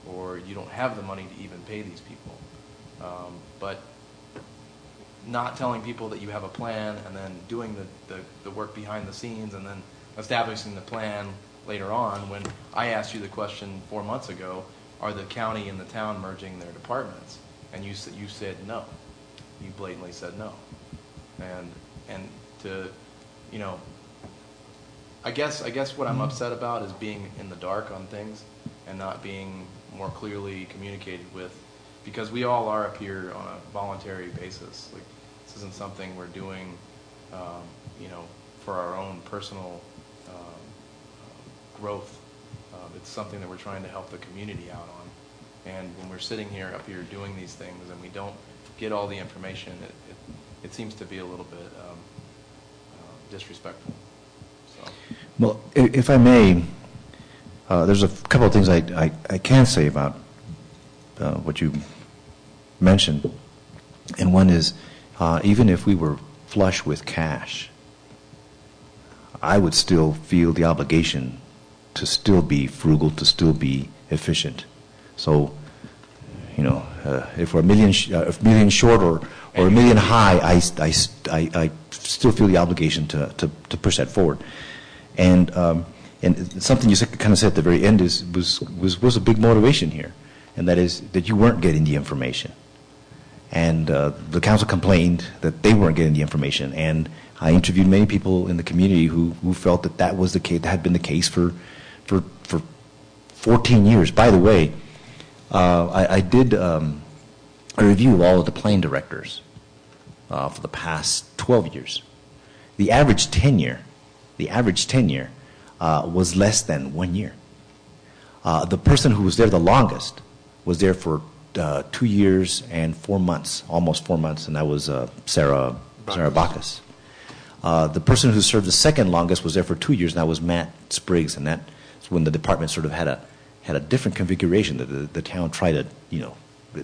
or you don't have the money to even pay these people. But not telling people that you have a plan and then doing the work behind the scenes and then establishing the plan later on, when I asked you the question 4 months ago, are the county and the town merging their departments? And you said no. You blatantly said no. And to, you know, I guess what I'm upset about is being in the dark on things and not being more clearly communicated with, because we all are up here on a voluntary basis. Like, this isn't something we're doing, you know, for our own personal growth. It's something that we're trying to help the community out on. And when we're sitting here up here doing these things and we don't get all the information, it seems to be a little bit disrespectful. So. Well, if I may, there's a couple of things I can say about what you mentioned. And one is, even if we were flush with cash, I would still feel the obligation to still be frugal, to still be efficient. So, you know, if we're a million short or a million high, I still feel the obligation to push that forward. And something you kind of said at the very end was a big motivation here, and that is that you weren't getting the information. And the council complained that they weren't getting the information. And I interviewed many people in the community who felt that was the case, that had been the case for 14 years. By the way, I did a review of all of the planning directors for the past 12 years. The average tenure was less than 1 year. The person who was there the longest was there for 2 years and 4 months, almost 4 months, and that was Sarah Bacchus. The person who served the second longest was there for 2 years, and that was Matt Spriggs, and that's when the department sort of had a different configuration that the town tried to, you know,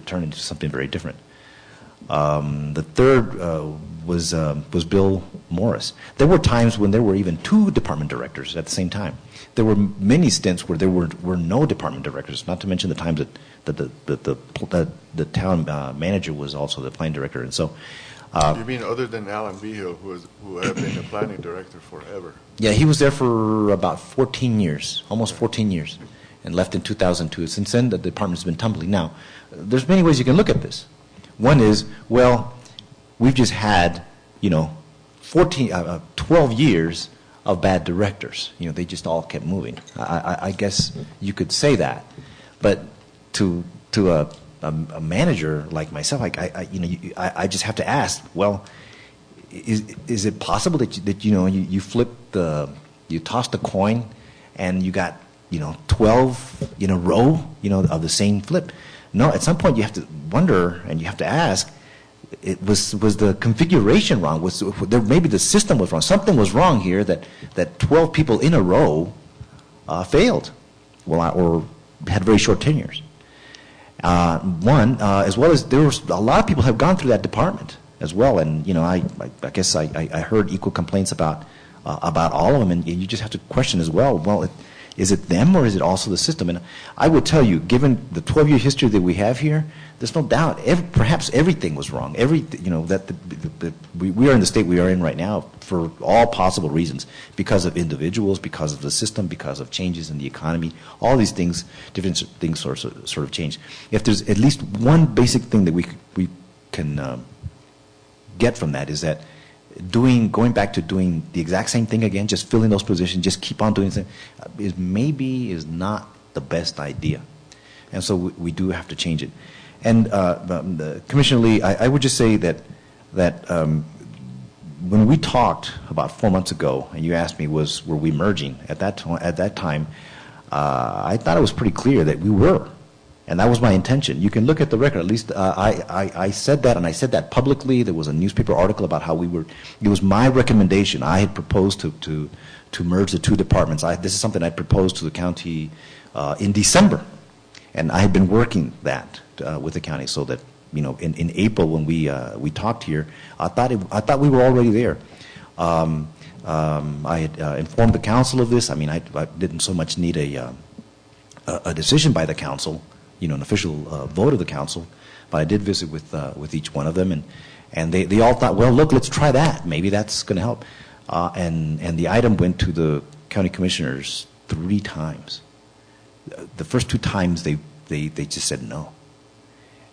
turn into something very different. The third was Bill Morris. There were times when there were even 2 department directors at the same time. There were many stints where there were no department directors, not to mention the times that the town manager was also the planning director. And so, you mean other than Alan Vigil, who had been the planning director forever? Yeah, he was there for about 14 years, almost 14 years, and left in 2002. Since then, the department's been tumbling. Now, there's many ways you can look at this. One is, well, we've just had, you know, 12 years of bad directors. You know, they just all kept moving. I guess you could say that, but to a manager like myself, I just have to ask, well, is it possible that you flip you toss the coin and you got 12 in a row of the same flip? No, at some point you have to wonder and you have to ask, was the configuration wrong? Maybe the system was wrong. Something was wrong here that 12 people in a row failed, or had very short tenures. As well as there was a lot of people have gone through that department as well, and I guess I heard equal complaints about all of them, and you just have to question as well. Well, is it them or is it also the system? And I would tell you, given the 12-year history that we have here, there's no doubt. Perhaps everything was wrong. We are in the state we are in right now for all possible reasons, because of individuals, because of the system, because of changes in the economy. All these things, different things sort of change. If there's at least one basic thing that we can get from that, is that going back to doing the exact same thing again, just filling those positions, just keep on doing it, is not the best idea. And so we do have to change it. And Commissioner Lee, I would just say that when we talked about 4 months ago, and you asked me were we merging at that time, I thought it was pretty clear that we were. And that was my intention. You can look at the record. At least I said that, and I said that publicly. There was a newspaper article about how we were. It was my recommendation. I had proposed to merge the 2 departments. This is something I proposed to the county in December, and I had been working that with the county, so that in April when we talked here, I thought we were already there. I had informed the council of this. I mean, I didn't so much need a decision by the council, an official vote of the council, but I did visit with each one of them, and they all thought, well, look, let's try that. Maybe that's going to help. And the item went to the county commissioners 3 times. The first 2 times they just said no.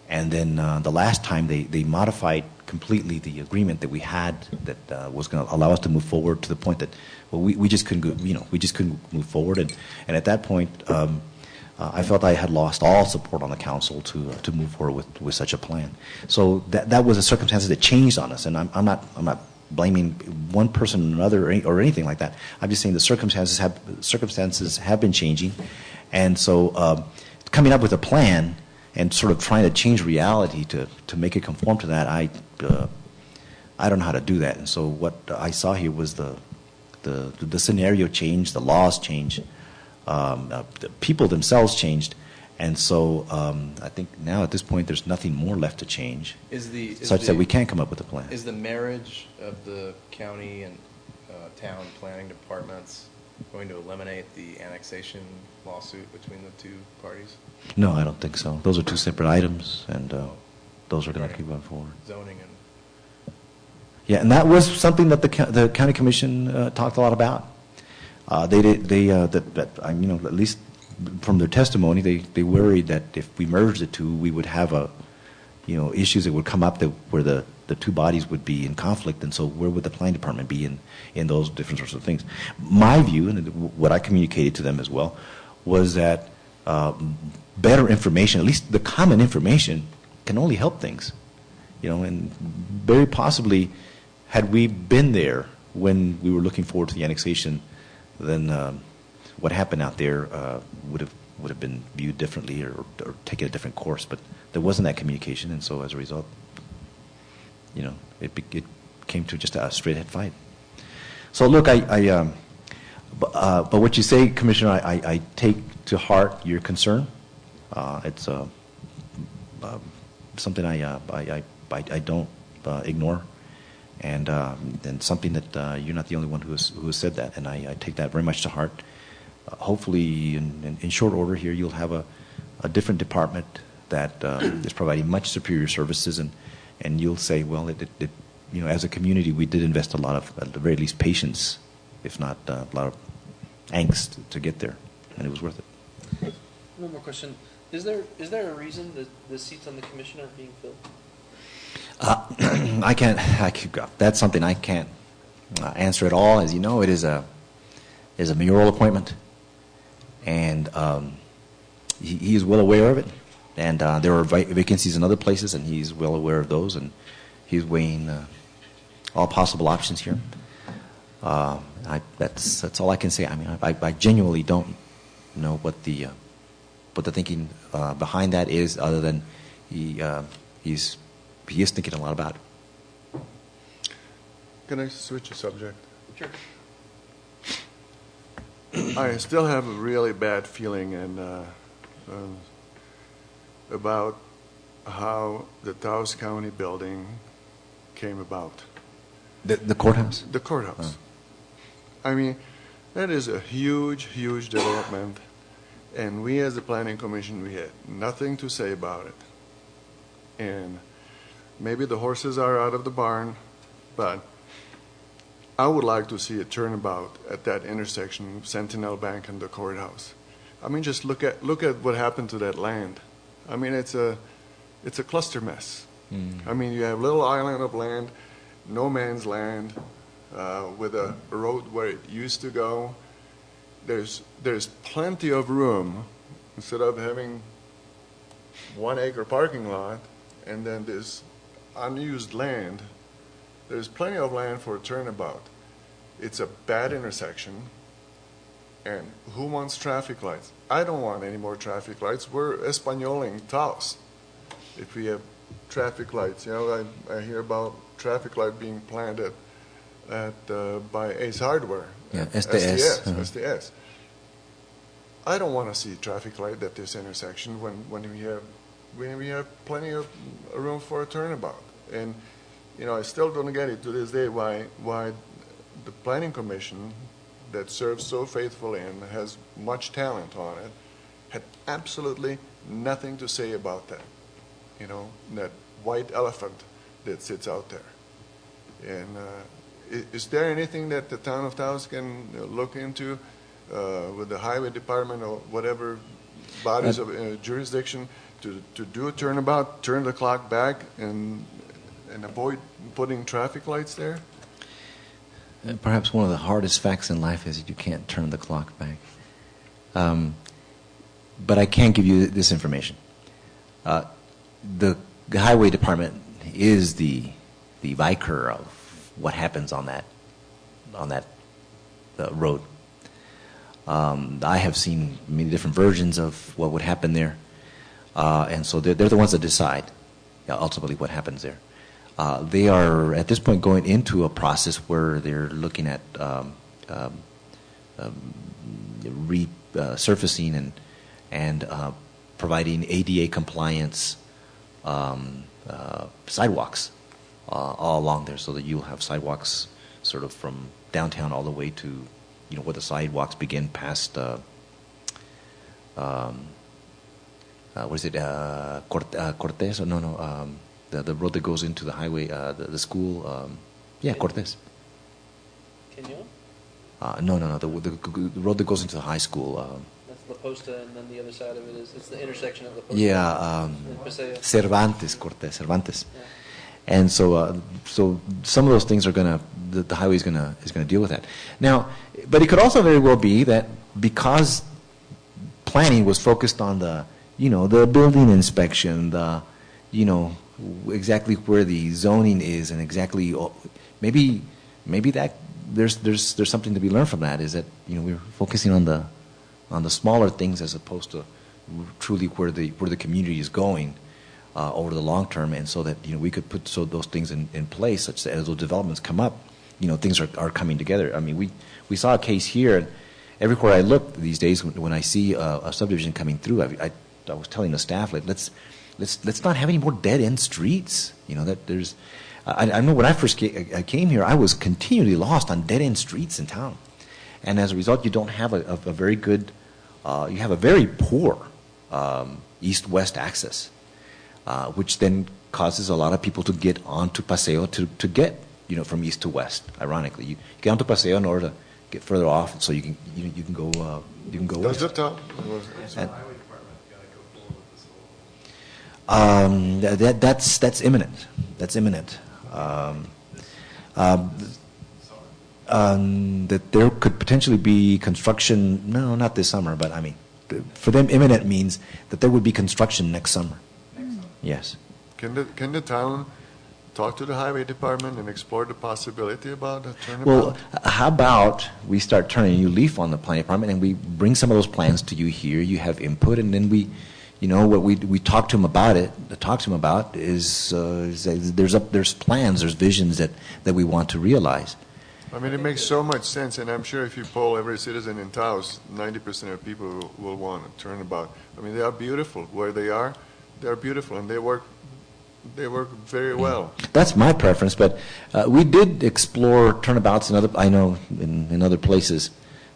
And then the last time they modified completely the agreement that we had that was going to allow us to move forward to the point that, well, we just couldn't go, we just couldn't move forward. And at that point, I felt I had lost all support on the council to move forward with such a plan. So that was a circumstance that changed on us, and I'm not blaming one person or another or anything like that. I'm just saying the circumstances have been changing, and so coming up with a plan and sort of trying to change reality to make it conform to that, I don't know how to do that. And so what I saw here was the scenario changed, the laws changed, the people themselves changed, and so I think now at this point there's nothing more left to change, such that we can come up with a plan. Is the marriage of the county and town planning departments going to eliminate the annexation lawsuit between the 2 parties? No, I don't think so. Those are 2 separate items, and those are going to keep going forward. Zoning and... Yeah, and that was something that the county commission talked a lot about. At least from their testimony, they worried that if we merged the 2, we would have issues that would come up where the 2 bodies would be in conflict, and so where would the planning department be in those different sorts of things? My view, and what I communicated to them as well, was that better information, at least the common information, can only help things. And very possibly, had we been there when we were looking forward to the annexation, then what happened out there would have been viewed differently or taken a different course. But there wasn't that communication, and so as a result, it came to just a straight-ahead fight. So look, but what you say, Commissioner, I take to heart your concern. It's something I don't ignore, and something that you're not the only one who has said that, and I take that very much to heart. Hopefully, in short order here, you'll have a different department that is providing much superior services, and you'll say, well, as a community, we did invest a lot of, at the very least, patience, if not a lot of angst to get there, and it was worth it. One more question. Is there a reason that the seats on the commission aren't being filled? That's something I can't answer at all. As you know, it is a mayoral appointment, and he is well aware of it. And there are vacancies in other places, and he's well aware of those, and he's weighing all possible options here. That's all I can say. I mean, I genuinely don't know what the thinking behind that is, other than he is thinking a lot about it. Can I switch the subject? Sure. I still have a really bad feeling about how the Taos County building came about. The courthouse? The courthouse. I mean, that is a huge, huge development, and we as the Planning Commission, we had nothing to say about it. And maybe the horses are out of the barn, but I would like to see a turnabout at that intersection of Sentinel Bank and the courthouse. I mean, just look at what happened to that land. I mean, it's a cluster mess. I mean, you have a little island of land, no man's land, with a road where it used to go. There's plenty of room, instead of having 1 acre parking lot and then this unused land. There's plenty of land for a turnabout. It's a bad intersection, and who wants traffic lights? I don't want any more traffic lights. We're Espanoling Taos if we have traffic lights. I hear about traffic light being planted by Ace Hardware. Yeah, SDS. SDS. I don't want to see traffic light at this intersection when we have plenty of room for a turnabout. And I still don't get it to this day why the planning commission that serves so faithfully and has much talent on it had absolutely nothing to say about that. You know, that white elephant that sits out there. And is there anything that the town of Taos can look into with the highway department or whatever bodies of jurisdiction to do a turnabout, turn the clock back, and avoid putting traffic lights there? Perhaps one of the hardest facts in life is that you can't turn the clock back. But I can give you this information. The highway department is the vicar of what happens on that road. I have seen many different versions of what would happen there, and so they're the ones that decide ultimately what happens there. They are at this point going into a process where they're looking at resurfacing and providing ADA compliance sidewalks all along there, so that you'll have sidewalks sort of from downtown all the way to, you know, where the sidewalks begin past what is it, Cortez? Or no, the road that goes into the highway, the school, Cortez. Kenyon? No, the road that goes into the high school. That's La Posta, and then the other side of it is, it's the intersection of La Posta. Yeah, Paseo. Cervantes. Yeah. And so some of those things are the highway is gonna deal with that. Now, but it could also very well be that because planning was focused on the building inspection, exactly where the zoning is, and exactly maybe that there's something to be learned from that, is that we're focusing on the smaller things as opposed to truly where the community is going over the long term, and so that we could put those things in place such that as those developments come up, things are coming together. I mean, we saw a case here, and everywhere I look these days when I see a subdivision coming through, I was telling the staff, like, let's not have any more dead end streets. That there's. I know when I first came here, I was continually lost on dead end streets in town, and as a result, you don't have a very good. You have a very poor east-west access, which then causes a lot of people to get onto Paseo to get from east to west. Ironically, you get onto Paseo in order to get further off, so you can go west. Does it tell? That's imminent. That's imminent. That there could potentially be construction. No, not this summer, but I mean, for them, imminent means that there would be construction next summer. Yes. Can the town talk to the highway department and explore the possibility about a turnabout? Well, how about we start turning a new leaf on the planning department, and we bring some of those plans to you here. You have input, and then we. What we talk to them about is there's plans, there's visions that we want to realize. I mean, it makes so much sense, and I'm sure if you poll every citizen in Taos, 90% of people will want a turnabout. I mean, they are beautiful where they are. They are beautiful, and they work very well. That's my preference, but we did explore turnabouts in other places.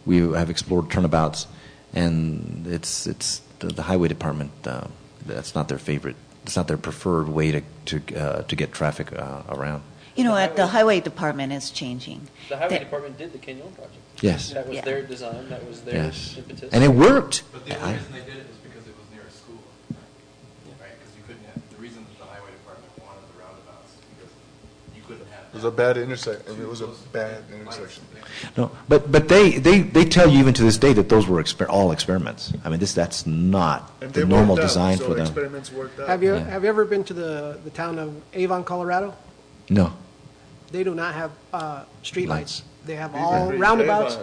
We have explored turnabouts, and it's the highway department. That's not their favorite. It's not their preferred way to get traffic around. The highway department is changing. The highway department did the Kenyon project. Yes. That was their design. That was their impetus. And it worked. But the only reason they did it was because it was near a school, right? Because you couldn't have, the reason that the highway department wanted the roundabouts is because you couldn't have. It was a bad intersection. It was a bad intersection. No, but they tell you even to this day that those were all experiments. I mean, that's not the normal design for them. Experiments worked out. Have you ever been to the town of Avon, Colorado? No. They do not have street lights. They have all roundabouts.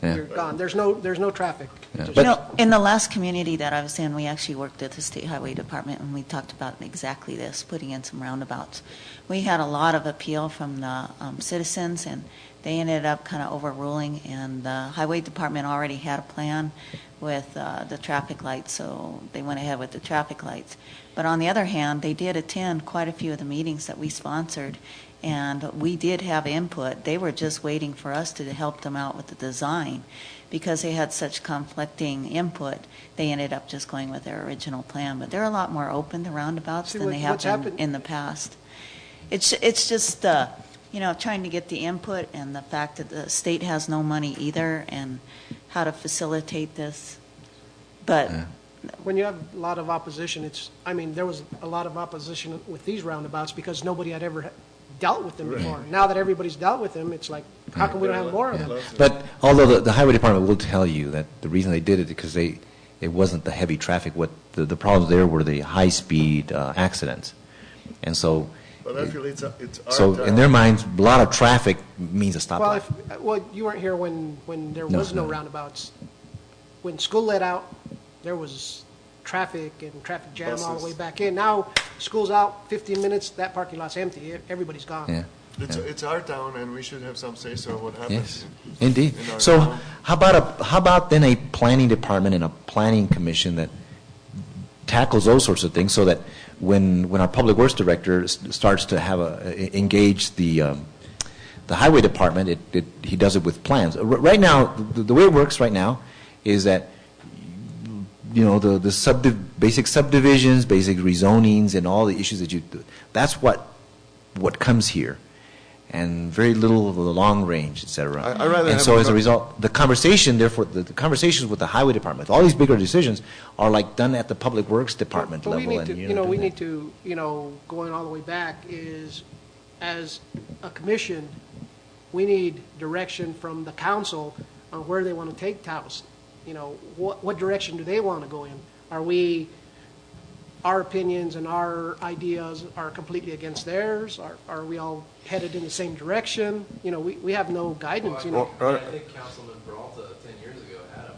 You're gone. There's no traffic. Yeah. In the last community that I was in, we actually worked at the state highway department, and we talked about exactly this, putting in some roundabouts. We had a lot of appeal from the citizens, and they ended up kind of overruling, and the highway department already had a plan with the traffic lights, so they went ahead with the traffic lights. But on the other hand, they did attend quite a few of the meetings that we sponsored, And we did have input. They were just waiting for us to help them out with the design. Because they had such conflicting input, they ended up just going with their original plan. But they're a lot more open to roundabouts See, than they have what's been happened- in the past. It's just, trying to get the input and the fact that the state has no money either and how to facilitate this. But When you have a lot of opposition, there was a lot of opposition with these roundabouts because nobody had ever dealt with them before. Now that everybody's dealt with them, it's like, how come we don't have more of them? But although the highway department will tell you that the reason they did it because it wasn't the heavy traffic. What the problems there were the high-speed accidents. And so, But I feel it's our so in town. their minds, a lot of traffic means a stoplight. Well, you weren't here when there was no roundabouts. When school let out, there was traffic and traffic jam all the Buses. way back in. Now, school's out, 15 minutes, that parking lot's empty, everybody's gone. Yeah. It's our town, and we should have some say-so what happens. Yes, indeed. in our So town. how about then a planning department and a planning commission that tackles those sorts of things so that when our public works director starts to have engage the highway department, he does it with plans. Right now, the way it works right now is that the basic subdivisions, basic rezonings, and all the issues that's what comes here, and very little of the long range, et cetera. I rather and have so a as a co- result, the conversation, therefore, the conversations with the highway department, all these bigger decisions are like done at the public works department But we level. need to, and we doing need to, going all the way back is, as a commission, we need direction from the council on where they want to take Taos. What direction do they want to go in? Our opinions and our ideas are completely against theirs? Are we all headed in the same direction? We have no guidance, Well, I think Councilman Peralta 10 years ago had a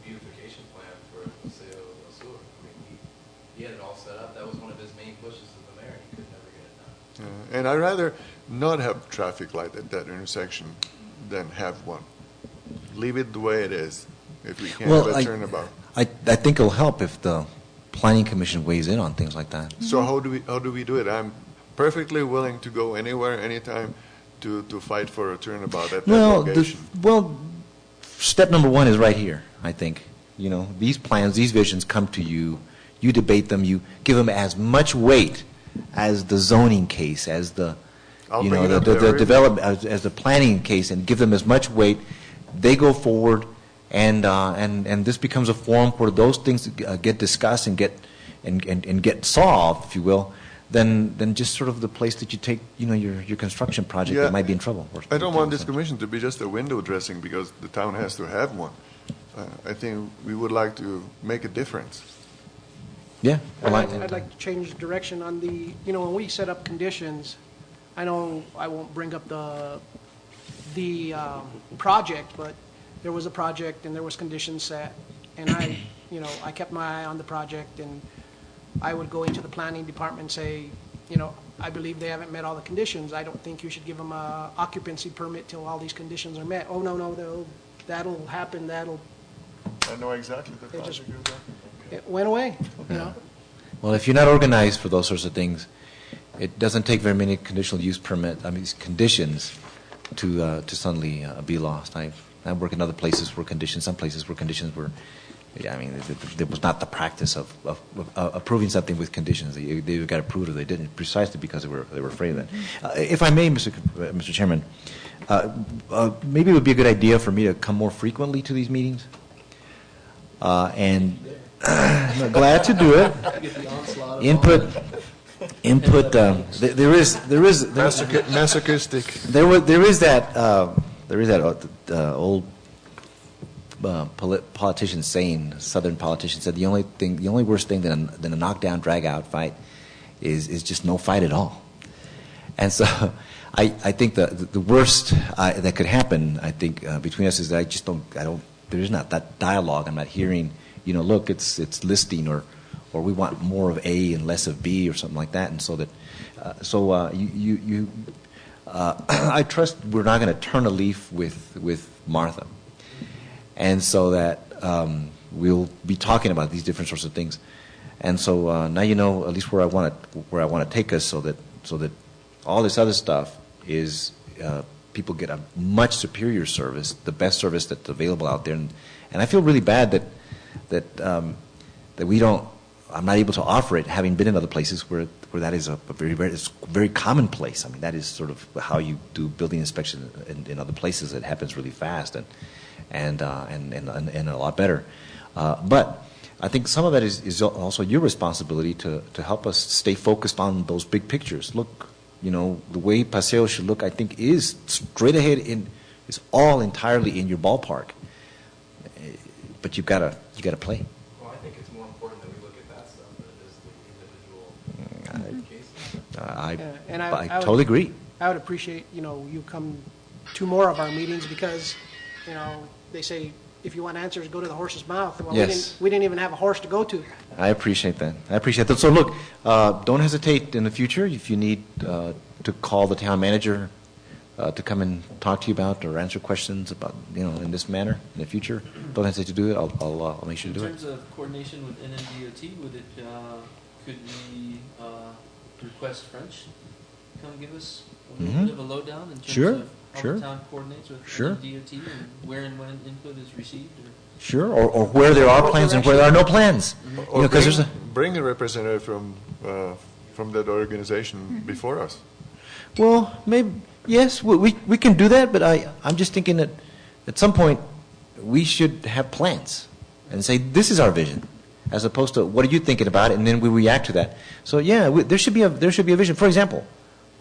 beautification plan for Paseo del Sur. He had it all set up. That was one of his main pushes as the mayor. He could never get it done. And I'd rather not have traffic light at that intersection than have one. Leave it the way it is, if we can't have a turnabout. I think it'll help if the planning commission weighs in on things like that. So how do we do it? I'm perfectly willing to go anywhere, anytime, to fight for a turnabout at that location. Step number one is right here, I think. These plans, these visions come to you, you debate them, you give them as much weight as the zoning case, as the development, as the planning case, and give them as much weight. They go forward, and this becomes a forum where those things get discussed and get solved, if you will. Then just sort of the place that you take, your construction project that might be in trouble. I don't want this commission to be just a window dressing because the town has to have one. I think we would like to make a difference. Yeah. I'd like to change direction on when we set up conditions, I know I won't bring up the project, but there was a project and there was conditions set, and I kept my eye on the project, and I would go into the planning department and say, I believe they haven't met all the conditions. I don't think you should give them a occupancy permit till all these conditions are met. Oh, no, that'll happen, I know exactly the project you're talking about. it went away, Well, if you're not organized for those sorts of things, it doesn't take very many conditional use conditions to suddenly be lost. I work in other places where some places where conditions were, there was not the practice of approving something with conditions. They got approved or they didn't, precisely because they were afraid of that. If I may, Mr. Chairman, maybe it would be a good idea for me to come more frequently to these meetings. And I'm glad to do it. Input. There is masochistic. There is that old politician saying, Southern politician said, the only worse thing than a knockdown, drag-out fight is just no fight at all. And so I think the worst that could happen, I think, between us is that there's not that dialogue. I'm not hearing, look, it's listing or we want more of A and less of B or something like that. And so that, I trust we're not going to turn a leaf with Martha. And so that we'll be talking about these different sorts of things. And so now at least where I want to take us so that all this other stuff is people get a much superior service, the best service that's available out there, and I feel really bad that we don't. I'm not able to offer it, having been in other places where that is a it's very commonplace. I mean, that is sort of how you do building inspection in other places. It happens really fast and a lot better. But I think some of that is also your responsibility to help us stay focused on those big pictures. Look, the way Paseo should look, I think, is straight ahead is all entirely in your ballpark. But you gotta play. Well, I think it's more important that we look at that stuff than it is the individual cases. I totally agree. I would appreciate, you come to more of our meetings because, they say, if you want answers, go to the horse's mouth. Well, yes. we didn't even have a horse to go to. I appreciate that. So look, don't hesitate in the future if you need to call the town manager to come and talk to you about or answer questions about, in this manner in the future. Don't hesitate to do it. I'll make sure to do it. In terms of coordination with NMDOT, could we request French come give us a little bit of a lowdown in terms of how the town coordinates with NMDOT and where and when input is received? Or where there are plans and where there are no plans. Or bring a representative from that organization before us. Well, maybe, yes, we can do that, but I'm just thinking that at some point we should have plans and say, this is our vision, as opposed to, what are you thinking about it, and then we react to that. So, yeah, there should be a vision. For example,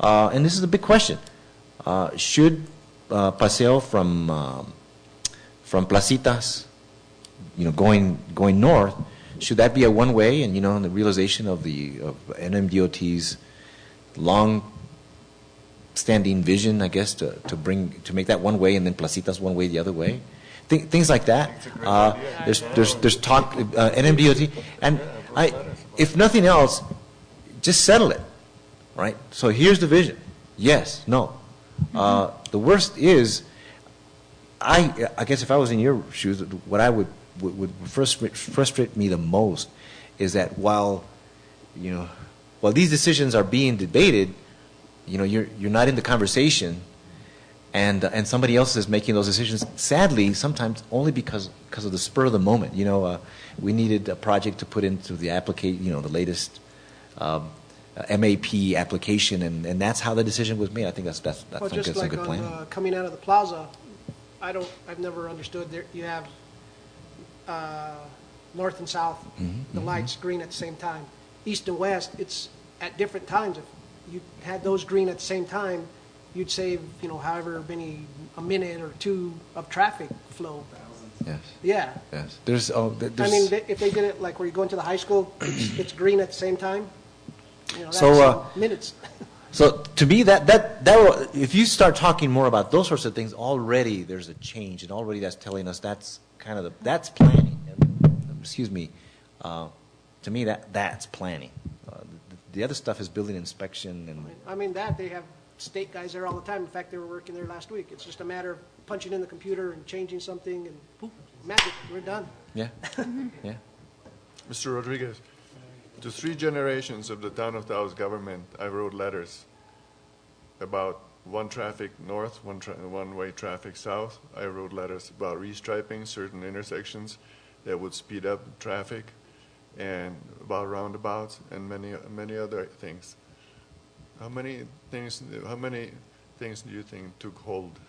and this is a big question, should Paseo from Placitas, going north, should that be a one-way, and, in the realization of NMDOT's long-standing vision, I guess, to make that one way, and then Placitas one way the other way, things like that. There's talk NMDOT, and if nothing else, just settle it, right? So here's the vision. Yes, no. The worst is, I guess if I was in your shoes, what I would frustrate me the most is that while these decisions are being debated, you're not in the conversation, and somebody else is making those decisions. Sadly, sometimes only because of the spur of the moment. We needed a project to put into the application, the latest MAP application, and that's how the decision was made. I think that's just a like good plan. Coming out of the plaza, I've never understood. You have north and south, the lights green at the same time. East and west, it's at different times. If you had those green at the same time, you'd save, however many, a minute or two of traffic flow. Yes. Yeah. Yes. I mean, if they did it like where you go into the high school, it's green at the same time. That's minutes. So to me, that if you start talking more about those sorts of things, already there's a change, and already that's telling us that's kind of that's planning. Excuse me. To me, that's planning. The other stuff is building inspection and. I mean that they have state guys there all the time. In fact, they were working there last week. It's just a matter of punching in the computer and changing something, and poof, magic, we're done. Yeah. Yeah. Mr. Rodriguez, to 3 generations of the town of Taos government, I wrote letters about one traffic north, one-way traffic south. I wrote letters about restriping certain intersections that would speed up traffic, and about roundabouts and many other things. How many things do you think took hold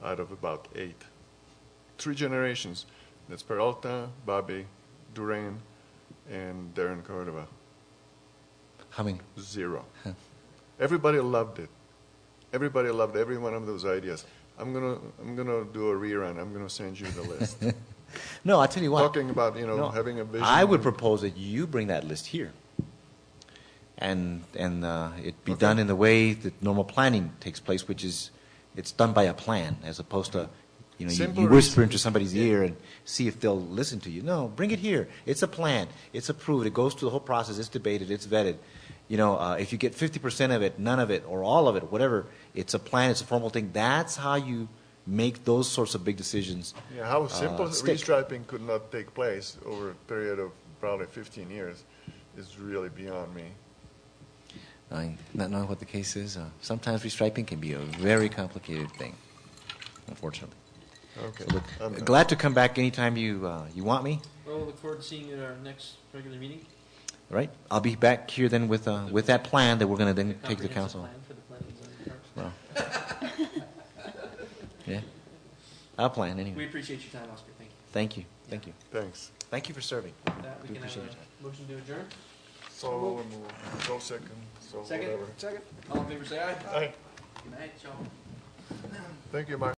out of about 8? 3 generations. That's Peralta, Bobby, Duran, and Darren Cordova. How many? 0. Everybody loved it. Everybody loved every one of those ideas. I'm gonna do a rerun. I'm gonna send you the list. No, I tell you what. Talking about having a vision. I would propose that you bring that list here, and it be done in the way that normal planning takes place, which is it's done by a plan as opposed to you whisper into somebody's ear and see if they'll listen to you. No, bring it here. It's a plan. It's approved. It goes through the whole process. It's debated. It's vetted. If you get 50% of it, none of it, or all of it, whatever, it's a plan. It's a formal thing. That's how you make those sorts of big decisions. Yeah, how simple restriping could not take place over a period of probably 15 years is really beyond me. not knowing what the case is. Sometimes restriping can be a very complicated thing, unfortunately. Okay. So look, I'm done. glad to come back anytime you want me. Well, we'll look forward to seeing you at our next regular meeting. All right, I'll be back here then with that plan that we're going to then take to the Comprehensive council. plan for the planning and zoning parks. Well, yeah, I'll plan anyway. We appreciate your time, Oscar. Thank you. Thank you, thank you, Thanks. thank you for serving. With that, we Do can have appreciate your time. a motion to adjourn. So, go second, so Second? whatever. Second. All in favor, say aye. Aye. Good night, y'all. Thank you, Mike.